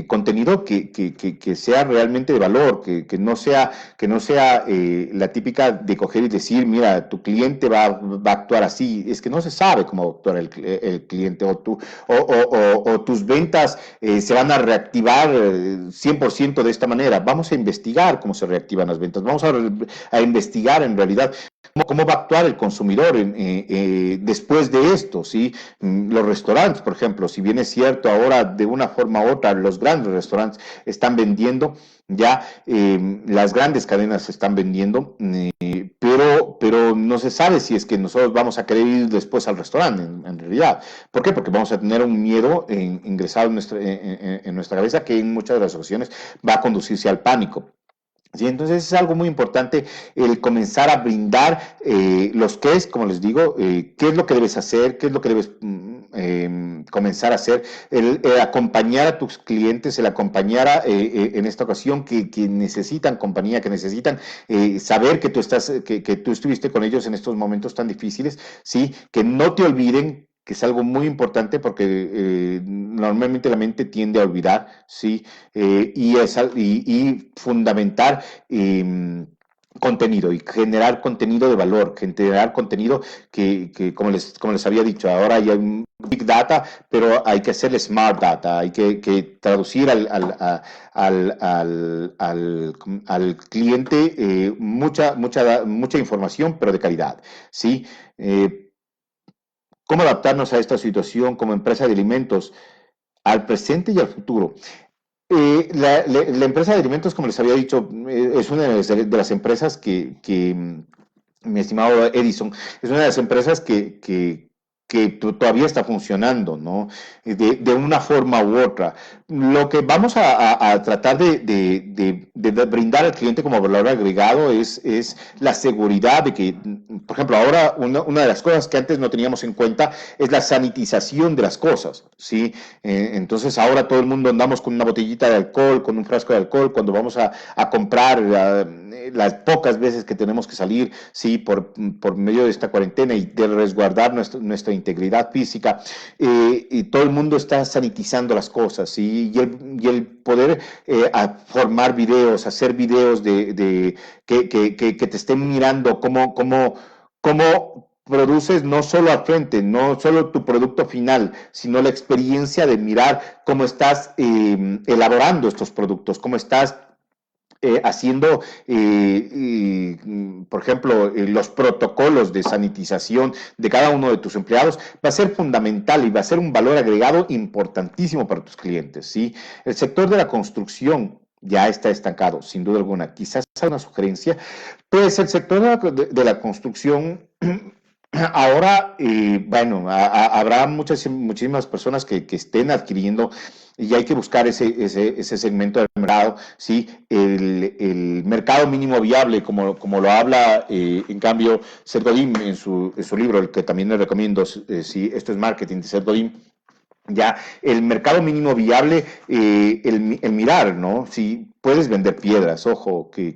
contenido que sea realmente de valor, que no sea la típica de coger y decir, mira, tu cliente va a actuar así, es que no se sabe cómo va a actuar el cliente o tus ventas se van a reactivar 100% de esta manera. Vamos a investigar cómo se reactivan las ventas, a investigar en realidad cómo va a actuar el consumidor después de esto, ¿sí? Los restaurantes, por ejemplo, si bien es cierto ahora de una forma u otra los grandes restaurantes están vendiendo, ya las grandes cadenas se están vendiendo, pero no se sabe si es que nosotros vamos a querer ir después al restaurante, en realidad. ¿Por qué? Porque vamos a tener un miedo ingresado en nuestra cabeza que en muchas de las ocasiones va a conducirse al pánico. Sí, entonces es algo muy importante el comenzar a brindar los qué es, como les digo, qué es lo que debes hacer, qué es lo que debes comenzar a hacer, el acompañar a tus clientes, el acompañar en esta ocasión que necesitan compañía, que necesitan saber que tú estuviste con ellos en estos momentos tan difíciles, sí, que no te olviden, que es algo muy importante porque normalmente la mente tiende a olvidar, ¿sí? Y fundamentar contenido y generar contenido de valor, generar contenido como les había dicho, ahora hay un Big Data, pero hay que hacerle Smart Data, hay que traducir al cliente mucha información, pero de calidad, ¿sí? ¿Cómo adaptarnos a esta situación como empresa de alimentos al presente y al futuro? La empresa de alimentos, como les había dicho, es una de las empresas mi estimado Edison, es una de las empresas que todavía está funcionando, ¿no? De una forma u otra. Lo que vamos a tratar de brindar al cliente como valor agregado es la seguridad de que, por ejemplo, ahora una de las cosas que antes no teníamos en cuenta es la sanitización de las cosas, ¿sí? Entonces ahora todo el mundo andamos con una botellita de alcohol, con un frasco de alcohol, cuando vamos a comprar las pocas veces que tenemos que salir, sí, por medio de esta cuarentena y de resguardar nuestra integridad física, y todo el mundo está sanitizando las cosas, ¿sí? Y el poder formar videos, hacer videos que te estén mirando cómo produces no solo al frente, no solo tu producto final, sino la experiencia de mirar cómo estás elaborando estos productos, cómo estás haciendo, por ejemplo, los protocolos de sanitización de cada uno de tus empleados, va a ser fundamental y va a ser un valor agregado importantísimo para tus clientes, ¿sí? El sector de la construcción ya está estancado, sin duda alguna. Quizás una sugerencia, pues el sector de la construcción ahora, bueno, habrá muchísimas personas que estén adquiriendo y hay que buscar ese segmento del mercado, ¿sí? El mercado mínimo viable, como lo habla, en cambio, Seth Godin en su libro, el que también le recomiendo, sí, esto es marketing de Seth Godin, ya el mercado mínimo viable, el mirar, ¿no? Si puedes vender piedras, ojo, que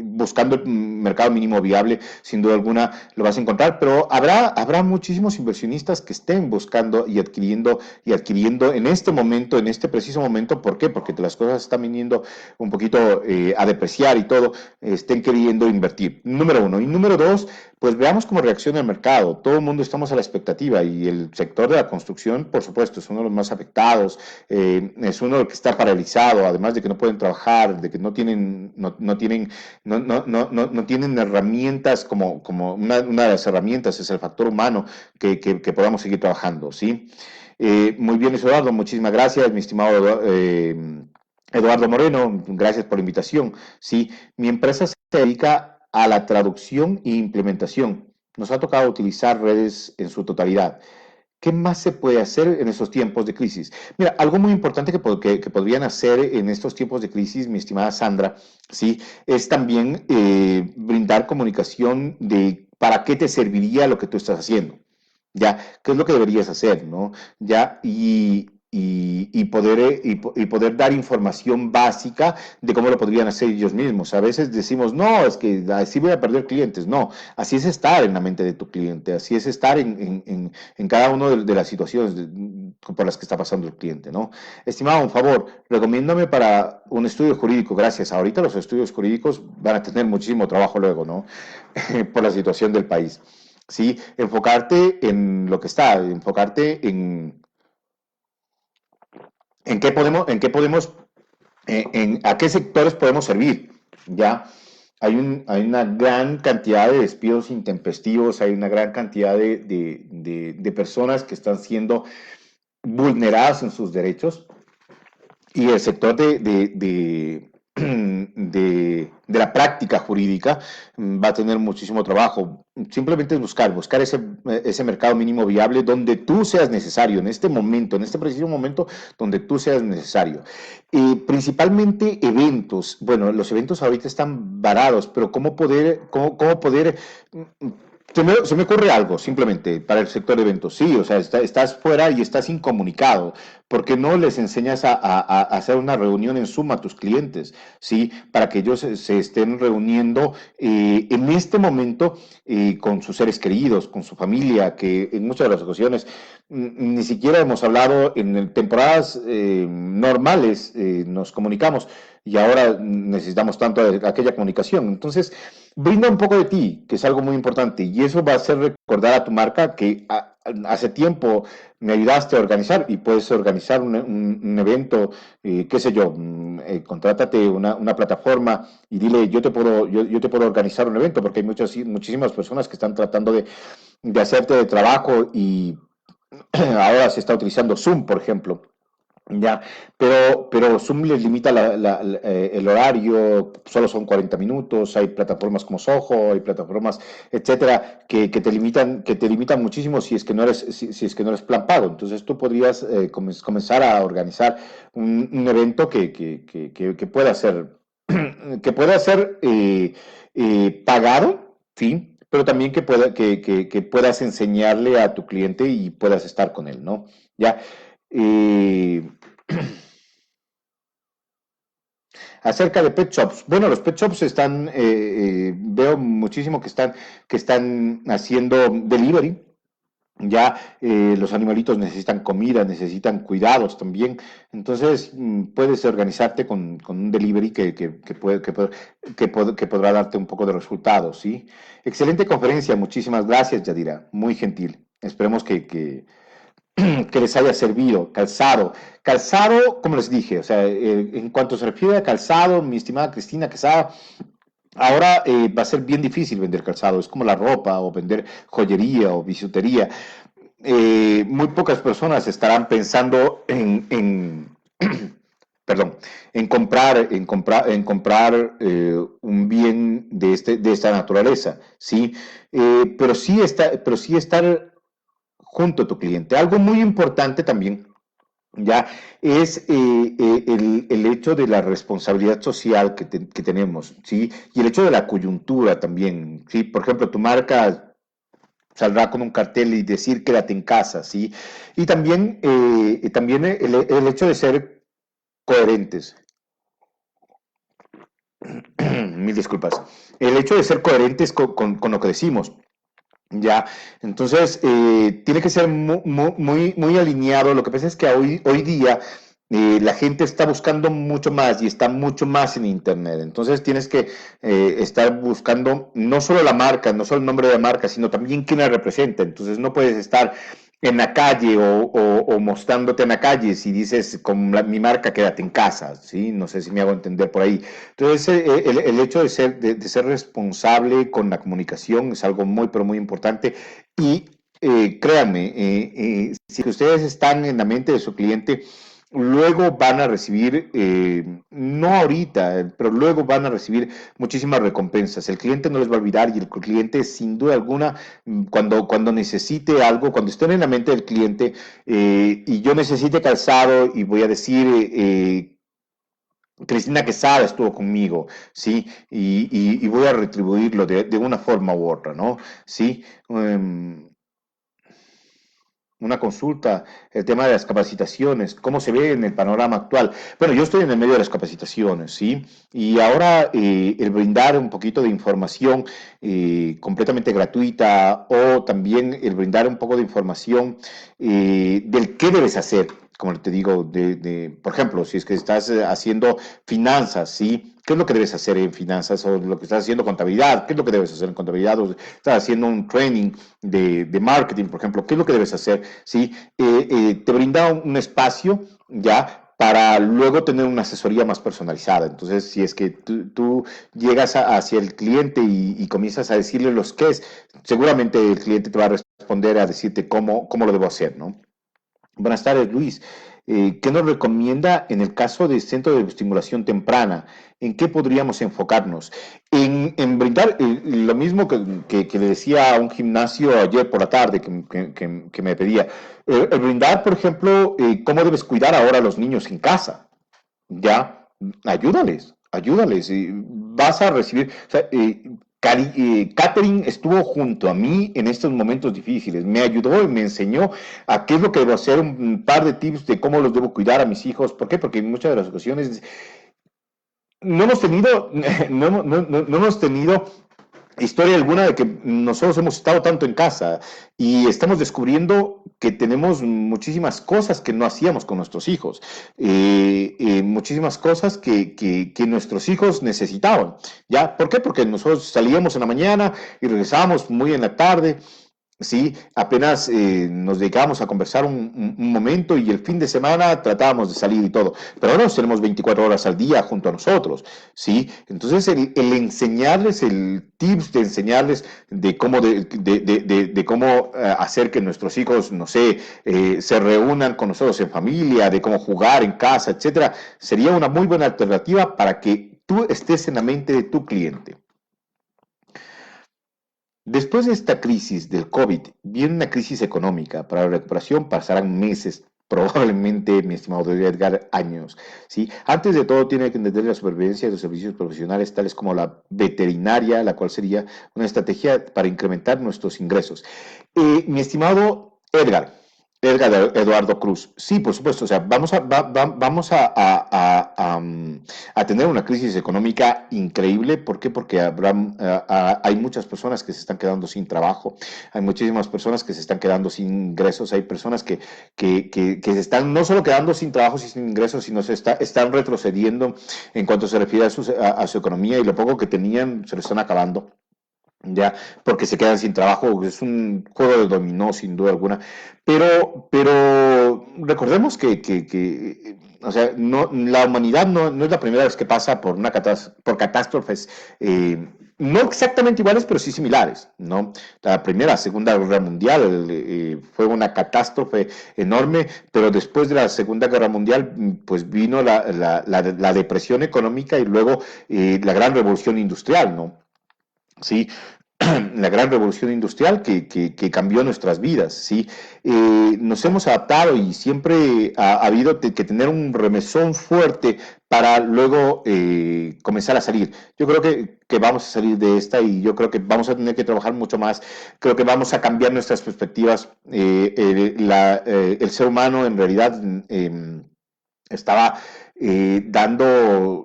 buscando el mercado mínimo viable, sin duda alguna lo vas a encontrar, pero habrá muchísimos inversionistas que estén buscando y adquiriendo en este momento, en este preciso momento. ¿Por qué? Porque las cosas están viniendo un poquito a depreciar y todo, estén queriendo invertir. Número uno. Y número dos, pues veamos cómo reacciona el mercado. Todo el mundo estamos a la expectativa y el sector de la construcción, por supuesto, es uno de los más afectados, es uno de los que está paralizado, además de que no pueden trabajar, de que no tienen herramientas como una de las herramientas es el factor humano que podamos seguir trabajando, ¿sí? Muy bien, Eduardo, muchísimas gracias, mi estimado Eduardo Moreno, gracias por la invitación. Sí, mi empresa se dedica a la traducción e implementación. Nos ha tocado utilizar redes en su totalidad. ¿Qué más se puede hacer en estos tiempos de crisis? Mira, algo muy importante que podrían hacer en estos tiempos de crisis, mi estimada Sandra, sí, es también brindar comunicación de para qué te serviría lo que tú estás haciendo. Ya, ¿qué es lo que deberías hacer, no? Ya, y poder dar información básica de cómo lo podrían hacer ellos mismos. A veces decimos, no, es que así voy a perder clientes. No, así es estar en la mente de tu cliente, así es estar en cada una de las situaciones por las que está pasando el cliente, ¿no? Estimado, un favor, recomiéndame para un estudio jurídico. Gracias. Ahorita los estudios jurídicos van a tener muchísimo trabajo luego, ¿no? Por la situación del país. Sí, enfocarte en lo que está, enfocarte en qué podemos, a qué sectores podemos servir. Ya hay una gran cantidad de despidos intempestivos, hay una gran cantidad de personas que están siendo vulneradas en sus derechos y el sector de la práctica jurídica va a tener muchísimo trabajo. Simplemente es buscar ese mercado mínimo viable donde tú seas necesario, en este momento, en este preciso momento, donde tú seas necesario. Principalmente eventos. Bueno, los eventos ahorita están varados, pero cómo poder se me ocurre algo, simplemente, para el sector de eventos. Sí, o sea, estás fuera y estás incomunicado. ¿Por qué no les enseñas a hacer una reunión en Zoom a tus clientes? ¿Sí? Para que ellos se estén reuniendo en este momento con sus seres queridos, con su familia, que en muchas de las ocasiones ni siquiera hemos hablado en temporadas normales, nos comunicamos y ahora necesitamos tanto aquella comunicación. Entonces, brinda un poco de ti, que es algo muy importante, y eso va a hacer recordar a tu marca que hace tiempo me ayudaste a organizar y puedes organizar un evento, qué sé yo, contrátate una plataforma y dile, yo te puedo organizar un evento, porque hay muchísimas personas que están tratando de hacerte de trabajo y ahora se está utilizando Zoom, por ejemplo. Ya, pero Zoom les limita el horario, solo son 40 minutos, hay plataformas como Soho, hay plataformas, etcétera, que te limitan muchísimo si es que no eres plan pago. Entonces tú podrías comenzar a organizar un evento que pueda ser, que pueda ser pagado, ¿sí? Pero también que puedas enseñarle a tu cliente y puedas estar con él, ¿no? Ya. Eh, Acerca de pet shops, bueno, los pet shops están, veo muchísimo que están haciendo delivery. Ya los animalitos necesitan comida, necesitan cuidados también. Entonces, puedes organizarte con un delivery que podrá darte un poco de resultados, ¿sí? Excelente conferencia, muchísimas gracias, Yadira. Muy gentil. Esperemos que les haya servido. Calzado, como les dije, o sea, en cuanto se refiere a calzado, mi estimada Cristina Quesada, ahora va a ser bien difícil vender calzado, es como la ropa o vender joyería o bisutería. Muy pocas personas estarán pensando perdón, en comprar un bien de esta naturaleza, ¿sí? Pero sí estar junto a tu cliente. Algo muy importante también ya es el hecho de la responsabilidad social que tenemos, ¿sí? Y el hecho de la coyuntura también, ¿sí? Por ejemplo, tu marca saldrá con un cartel y decir quédate en casa, ¿sí? Y también el hecho de ser coherentes. Mil disculpas. El hecho de ser coherentes con lo que decimos. Ya, entonces tiene que ser muy alineado. Lo que pasa es que hoy día la gente está buscando mucho más y está mucho más en Internet. Entonces tienes que estar buscando no solo la marca, no solo el nombre de la marca, sino también quién la representa. Entonces no puedes estar en la calle o mostrándote en la calle si dices con mi marca quédate en casa, ¿sí? No sé si me hago entender por ahí. Entonces, el hecho de ser responsable con la comunicación es algo muy, pero muy importante. Y créanme, si ustedes están en la mente de su cliente, luego van a recibir, no ahorita, pero luego van a recibir muchísimas recompensas. El cliente no les va a olvidar y el cliente sin duda alguna, cuando necesite algo, cuando estén en la mente del cliente y yo necesite calzado y voy a decir, Cristina Quesada estuvo conmigo, ¿sí? Y voy a retribuirlo de una forma u otra, ¿no? ¿Sí? Una consulta, el tema de las capacitaciones, cómo se ve en el panorama actual. Bueno, yo estoy en el medio de las capacitaciones, ¿sí? Y ahora el brindar un poquito de información completamente gratuita o también el brindar un poco de información del qué debes hacer, como te digo, por ejemplo, si es que estás haciendo finanzas, ¿sí? ¿Qué es lo que debes hacer en finanzas? O lo que estás haciendo contabilidad, ¿qué es lo que debes hacer en contabilidad? O estás haciendo un training de marketing, por ejemplo, ¿qué es lo que debes hacer? ¿Sí? Te brinda un espacio ya para luego tener una asesoría más personalizada. Entonces, si es que tú llegas hacia el cliente y comienzas a decirle los qué es, seguramente el cliente te va a responder a decirte cómo lo debo hacer, ¿no? Buenas tardes, Luis. ¿Qué nos recomienda en el caso de centro de estimulación temprana? ¿En qué podríamos enfocarnos? En brindar lo mismo que le decía a un gimnasio ayer por la tarde que me pedía. El brindar, por ejemplo, cómo debes cuidar ahora a los niños en casa. Ya, ayúdales, ayúdales. Vas a recibir, o sea, Catherine estuvo junto a mí en estos momentos difíciles, me ayudó y me enseñó a qué es lo que debo hacer, un par de tips de cómo los debo cuidar a mis hijos. ¿Por qué? Porque en muchas de las ocasiones no hemos tenido, no hemos tenido historia alguna de que nosotros hemos estado tanto en casa y estamos descubriendo que tenemos muchísimas cosas que no hacíamos con nuestros hijos, muchísimas cosas que nuestros hijos necesitaban. ¿Ya? ¿Por qué? Porque nosotros salíamos en la mañana y regresábamos muy en la tarde. Sí, apenas nos dedicábamos a conversar un momento y el fin de semana tratábamos de salir y todo. Pero ahora nos tenemos 24 horas al día junto a nosotros, ¿sí? Entonces el enseñarles, el tips de enseñarles de cómo hacer que nuestros hijos, no sé, se reúnan con nosotros en familia, de cómo jugar en casa, etcétera, sería una muy buena alternativa para que tú estés en la mente de tu cliente. Después de esta crisis del COVID, viene una crisis económica. Para la recuperación pasarán meses, probablemente, mi estimado Edgar, años. ¿Sí? Antes de todo, tiene que entender la supervivencia de los servicios profesionales, tales como la veterinaria, la cual sería una estrategia para incrementar nuestros ingresos. Mi estimado Edgar Eduardo Cruz. Sí, por supuesto. O sea, vamos a tener una crisis económica increíble. ¿Por qué? Porque hay muchas personas que se están quedando sin trabajo, hay muchísimas personas que se están quedando sin ingresos, hay personas que se están no solo quedando sin trabajo y sin ingresos, sino están retrocediendo en cuanto se refiere a su economía y lo poco que tenían se lo están acabando. Ya, porque se quedan sin trabajo, es un juego de dominó sin duda alguna, pero recordemos o sea, no, la humanidad no es la primera vez que pasa por por catástrofes, no exactamente iguales, pero sí similares, ¿no? La Primera, Segunda Guerra Mundial fue una catástrofe enorme, pero después de la Segunda Guerra Mundial, pues vino la depresión económica y luego la gran revolución industrial, ¿no? Sí, la gran revolución industrial que cambió nuestras vidas, ¿sí? Nos hemos adaptado y siempre ha habido que tener un remesón fuerte para luego comenzar a salir. Yo creo que vamos a salir de esta y yo creo que vamos a tener que trabajar mucho más. Creo que vamos a cambiar nuestras perspectivas. El ser humano en realidad estaba dando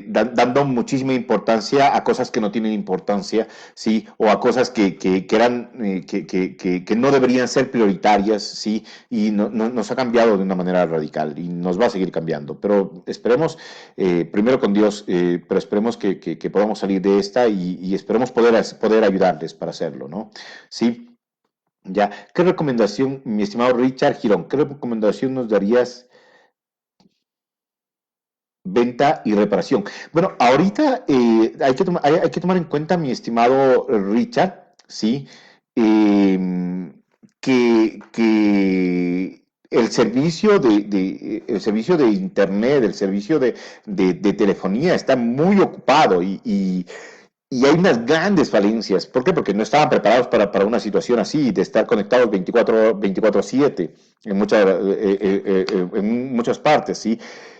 dando muchísima importancia a cosas que no tienen importancia, ¿sí? O a cosas que no deberían ser prioritarias, ¿sí? Y nos ha cambiado de una manera radical y nos va a seguir cambiando. Pero esperemos, primero con Dios, pero esperemos que podamos salir de esta y esperemos poder ayudarles para hacerlo, ¿no? Sí. Ya, ¿qué recomendación, mi estimado Richard Girón, qué recomendación nos darías venta y reparación? Bueno, ahorita hay que tomar en cuenta, mi estimado Richard, ¿sí? Em, que el servicio de internet, el servicio de telefonía está muy ocupado y hay unas grandes falencias. ¿Por qué? Porque no estaban preparados para una situación así, de estar conectados 24/7 en muchas partes, ¿sí?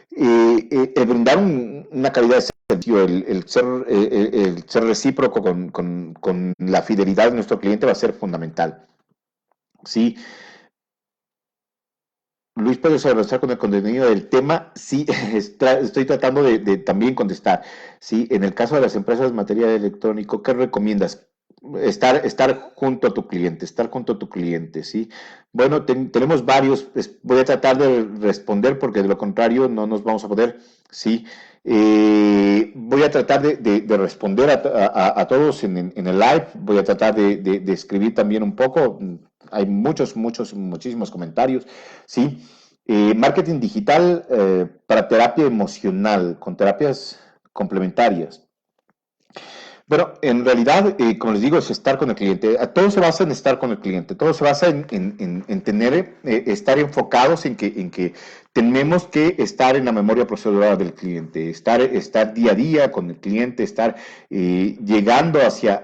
El brindar una calidad de servicio, el ser recíproco con la fidelidad de nuestro cliente va a ser fundamental, ¿sí? Luis, ¿puedes avanzar con el contenido del tema? Sí, estoy tratando de también contestar. Sí, en el caso de las empresas de material electrónico, ¿qué recomiendas? Estar junto a tu cliente, estar junto a tu cliente, ¿sí? Bueno, tenemos varios, voy a tratar de responder porque de lo contrario no nos vamos a poder, ¿sí? Voy a tratar de responder a todos en el live, voy a tratar de escribir también un poco, hay muchísimos comentarios, ¿sí? Marketing digital para terapia emocional, con terapias complementarias. Bueno, en realidad, como les digo, es estar con el cliente. Todo se basa en estar con el cliente. Todo se basa en tener, estar enfocados en que tenemos que estar en la memoria procedural del cliente, estar día a día con el cliente, estar llegando hacia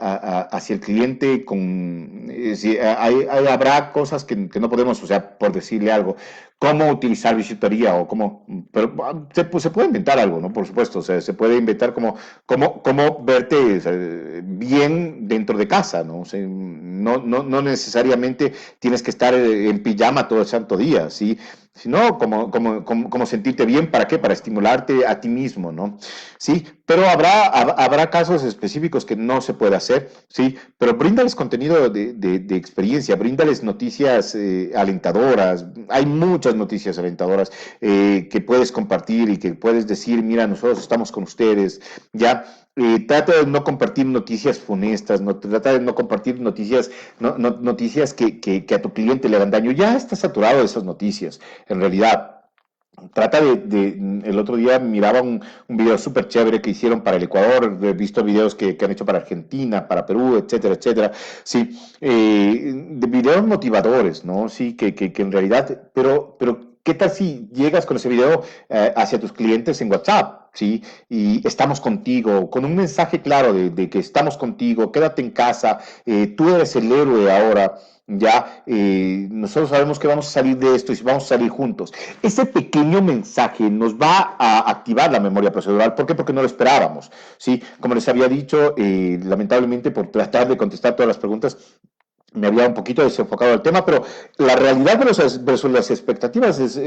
el cliente con... si habrá cosas que no podemos, o sea, por decirle algo, cómo utilizar bisutería o cómo... Pero se puede inventar algo, ¿no? Por supuesto, o sea, se puede inventar cómo verte, o sea, bien dentro de casa, ¿no? O sea, no necesariamente tienes que estar en pijama todo el santo día, ¿sí? Sino como sentirte bien, ¿para qué? Para estimularte a ti mismo, ¿no? Sí, pero habrá casos específicos que no se puede hacer, ¿sí? Pero bríndales contenido de experiencia, bríndales noticias alentadoras, hay muchas noticias alentadoras que puedes compartir y que puedes decir, mira, nosotros estamos con ustedes, ya, trata de no compartir noticias funestas, trata de no compartir noticias, noticias que a tu cliente le hagan daño. Ya está saturado de esas noticias, en realidad. Trata el otro día miraba un video súper chévere que hicieron para el Ecuador, he visto videos que han hecho para Argentina, para Perú, etcétera, etcétera. Sí, de videos motivadores, ¿no? Sí, que en realidad, pero ¿qué tal si llegas con ese video hacia tus clientes en WhatsApp? ¿Sí? Y estamos contigo, con un mensaje claro de que estamos contigo, quédate en casa, tú eres el héroe ahora, ya, nosotros sabemos que vamos a salir de esto y vamos a salir juntos. Ese pequeño mensaje nos va a activar la memoria procedural. ¿Por qué? Porque no lo esperábamos, ¿sí? Como les había dicho, lamentablemente por tratar de contestar todas las preguntas, me había un poquito desenfocado del tema, pero la realidad versus las expectativas es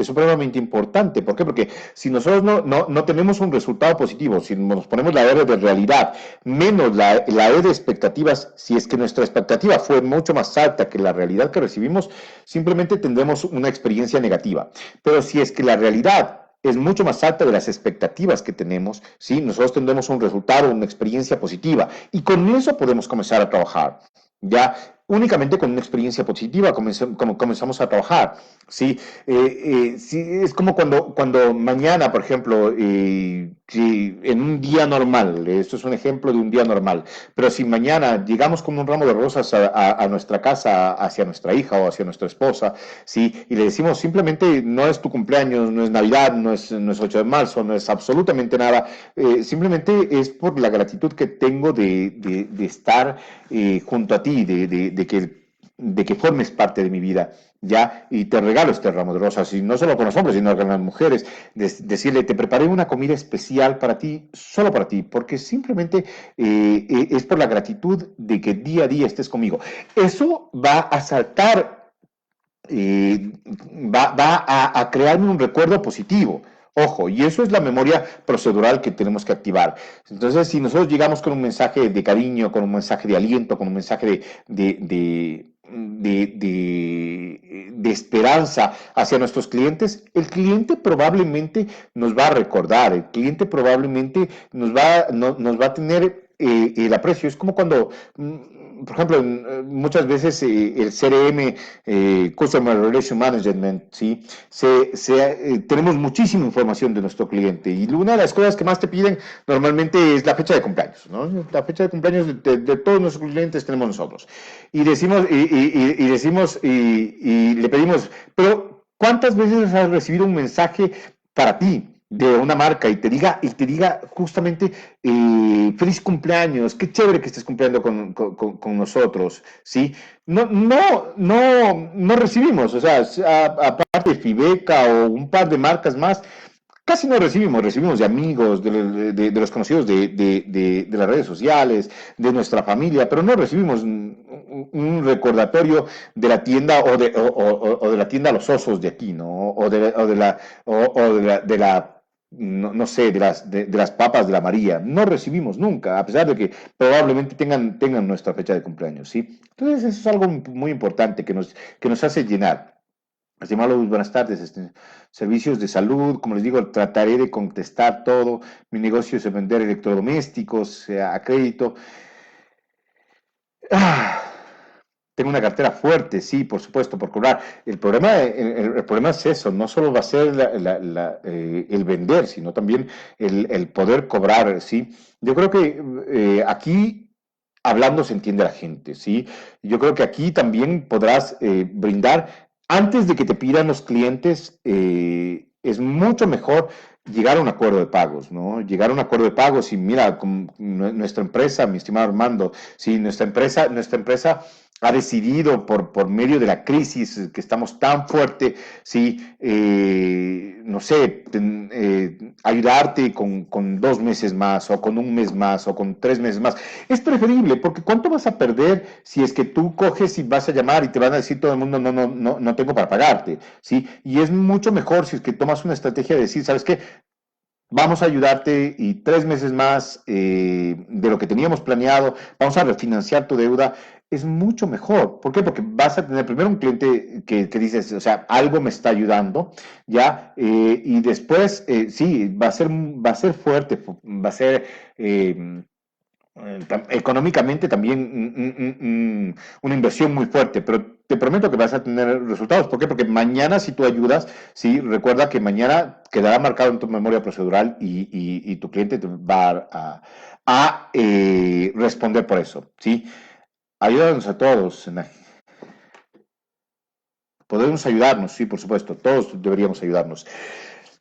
supremamente importante. ¿Por qué? Porque si nosotros no tenemos un resultado positivo, si nos ponemos la R de realidad menos la E de expectativas, si es que nuestra expectativa fue mucho más alta que la realidad que recibimos, simplemente tendremos una experiencia negativa. Pero si es que la realidad es mucho más alta de las expectativas que tenemos, ¿sí? Nosotros tendremos un resultado, una experiencia positiva, y con eso podemos comenzar a trabajar. Ya únicamente con una experiencia positiva comenzamos a trabajar, ¿sí? Sí, es como cuando mañana, por ejemplo, si en un día normal, esto es un ejemplo de un día normal, pero si mañana llegamos con un ramo de rosas a nuestra casa, hacia nuestra hija o hacia nuestra esposa, ¿sí? Y le decimos simplemente no es tu cumpleaños, no es Navidad, no es 8 de marzo, no es absolutamente nada, simplemente es por la gratitud que tengo de estar junto a ti, de que formes parte de mi vida, ¿ya? Y te regalo este ramo de rosas, y no solo con los hombres, sino con las mujeres, decirle, te preparé una comida especial para ti, solo para ti, porque simplemente es por la gratitud de que día a día estés conmigo. Eso va a saltar, va a crearme un recuerdo positivo. Ojo, y eso es la memoria procedural que tenemos que activar. Entonces, si nosotros llegamos con un mensaje de cariño, con un mensaje de aliento, con un mensaje de esperanza hacia nuestros clientes, el cliente probablemente nos va a recordar, el cliente probablemente nos va a tener el aprecio. Es como cuando, por ejemplo, muchas veces el CRM, Customer Relation Management, ¿sí? Tenemos muchísima información de nuestro cliente y una de las cosas que más te piden normalmente es la fecha de cumpleaños, ¿no? La fecha de cumpleaños de todos nuestros clientes tenemos nosotros. Y decimos, y le pedimos, pero ¿Cuántas veces has recibido un mensaje para ti de una marca y te diga justamente feliz cumpleaños, qué chévere que estés cumpliendo con nosotros, ¿sí? No recibimos, o sea, aparte de Fibeca o un par de marcas más, casi no recibimos de amigos, de los conocidos de las redes sociales, de nuestra familia, pero no recibimos un recordatorio de la tienda o de la tienda Los Osos de aquí, ¿no? O de la no sé, de las papas de la María. No recibimos nunca, a pesar de que probablemente tengan nuestra fecha de cumpleaños, ¿sí? Entonces eso es algo muy importante que nos hace llenar. Estimado, buenas tardes. Servicios de salud, como les digo, trataré de contestar todo. Mi negocio es vender electrodomésticos a crédito. Ah, tengo una cartera fuerte, sí, por supuesto, por cobrar. El problema es eso, no solo va a ser el vender, sino también el poder cobrar, ¿sí? Yo creo que aquí hablando se entiende la gente, ¿sí? Yo creo que aquí también podrás brindar, antes de que te pidan los clientes, es mucho mejor llegar a un acuerdo de pagos, ¿no? Llegar a un acuerdo de pagos y mira, con nuestra empresa, mi estimado Armando, sí, nuestra empresa ha decidido por medio de la crisis que estamos tan fuerte, sí, no sé, ayudarte con 2 meses más o con un mes más o con 3 meses más. Es preferible porque ¿cuánto vas a perder si es que tú coges y vas a llamar y te van a decir todo el mundo no tengo para pagarte, sí? Y es mucho mejor si es que tomas una estrategia de decir, ¿sabes qué? Vamos a ayudarte y 3 meses más de lo que teníamos planeado, vamos a refinanciar tu deuda, es mucho mejor. ¿Por qué? Porque vas a tener primero un cliente que dices, o sea, algo me está ayudando, ¿ya? Y después, sí, va a ser fuerte, va a ser... eh, económicamente también una inversión muy fuerte, pero te prometo que vas a tener resultados. ¿Por qué? Porque mañana si tú ayudas, sí, recuerda que mañana quedará marcado en tu memoria procedural y tu cliente te va a responder por eso, ¿sí? Ayúdanos a todos, podemos ayudarnos, sí, por supuesto, todos deberíamos ayudarnos.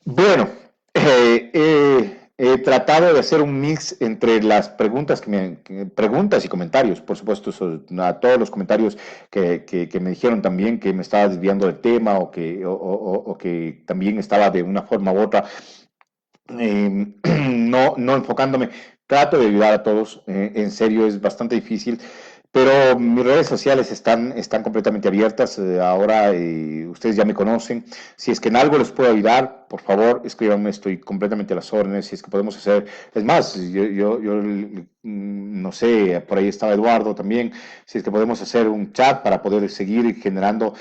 Bueno, he tratado de hacer un mix entre las preguntas preguntas y comentarios, por supuesto, a todos los comentarios que me dijeron también que me estaba desviando del tema o que también estaba de una forma u otra no enfocándome. Trato de ayudar a todos, en serio es bastante difícil, pero mis redes sociales están completamente abiertas. Ahora ustedes ya me conocen. Si es que en algo les puedo ayudar, por favor, escríbanme, estoy completamente a las órdenes. Si es que podemos hacer, es más, no sé, por ahí estaba Eduardo también. Si es que podemos hacer un chat para poder seguir generando.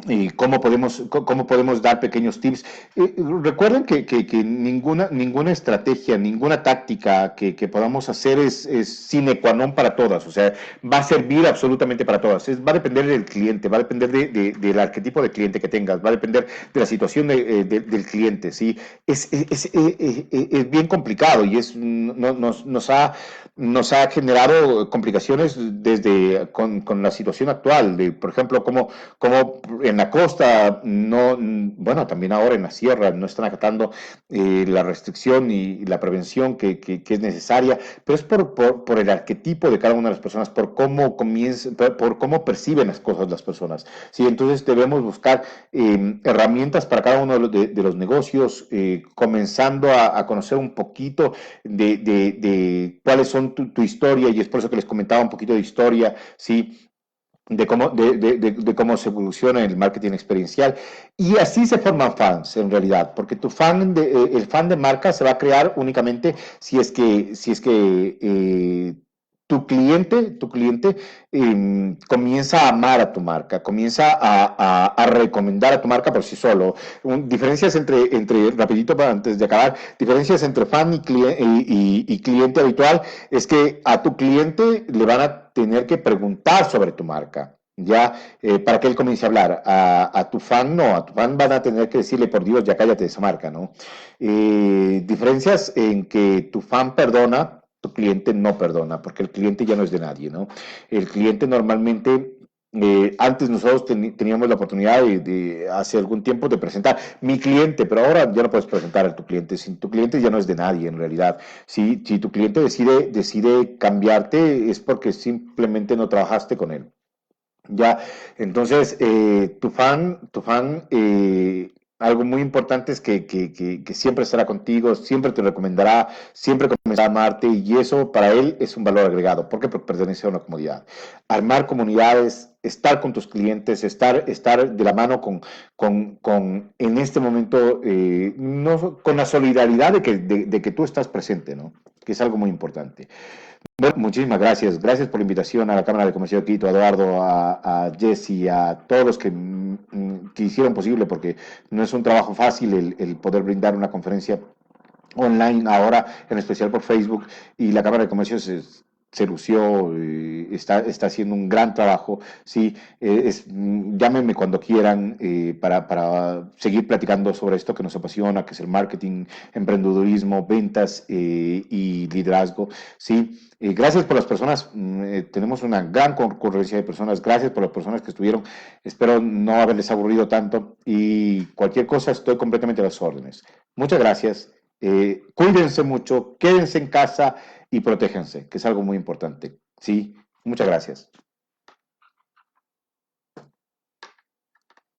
Y cómo podemos dar pequeños tips. Recuerden que ninguna estrategia, ninguna táctica que podamos hacer es sine qua non para todas, o sea, va a servir absolutamente para todas. Va a depender del cliente, va a depender del arquetipo de cliente que tengas, va a depender de la situación del cliente, ¿sí? Es bien complicado y nos ha generado complicaciones con la situación actual, por ejemplo, como en la costa, no, bueno, también ahora en la sierra no están acatando la restricción y la prevención que es necesaria, pero es por el arquetipo de cada una de las personas, por cómo perciben las cosas las personas. ¿Sí? Entonces debemos buscar herramientas para cada uno de los negocios, comenzando a conocer un poquito de cuáles son tu historia, y es por eso que les comentaba un poquito de historia, ¿sí? De cómo se evoluciona el marketing experiencial. Y así se forman fans, en realidad, porque el fan de marca se va a crear únicamente si es que tu cliente comienza a amar a tu marca, comienza a recomendar a tu marca por sí solo. Diferencias rapidito para antes de acabar, diferencias entre fan y cliente habitual es que a tu cliente le van a tener que preguntar sobre tu marca. Ya, para que él comience a hablar. A tu fan no, a tu fan van a tener que decirle, por Dios, ya cállate de esa marca, ¿no? Diferencias en que tu fan perdona, tu cliente no perdona, porque el cliente ya no es de nadie, ¿no? El cliente normalmente Antes nosotros teníamos la oportunidad hace algún tiempo de presentar mi cliente, pero ahora ya no puedes presentar a tu cliente. Si tu cliente ya no es de nadie en realidad. Si tu cliente decide cambiarte es porque simplemente no trabajaste con él. Ya, entonces, algo muy importante es que siempre estará contigo, siempre te recomendará, siempre comenzará a amarte y eso para él es un valor agregado, porque pertenece a una comunidad. Armar comunidades, estar con tus clientes, estar de la mano en este momento, no, con la solidaridad de que tú estás presente, ¿no? Que es algo muy importante. Bueno, muchísimas gracias. Gracias por la invitación a la Cámara de Comercio de Quito, a Eduardo, a Jesse, a todos los que hicieron posible, porque no es un trabajo fácil el poder brindar una conferencia online ahora, en especial por Facebook, y la Cámara de Comercio se lució, está haciendo un gran trabajo, sí, llámenme cuando quieran para seguir platicando sobre esto que nos apasiona, que es el marketing, emprendedurismo, ventas y liderazgo, sí. Gracias por las personas, tenemos una gran concurrencia de personas, gracias por las personas que estuvieron, espero no haberles aburrido tanto y cualquier cosa estoy completamente a las órdenes. Muchas gracias. Cuídense mucho, quédense en casa y protéjense, que es algo muy importante. Sí, muchas gracias.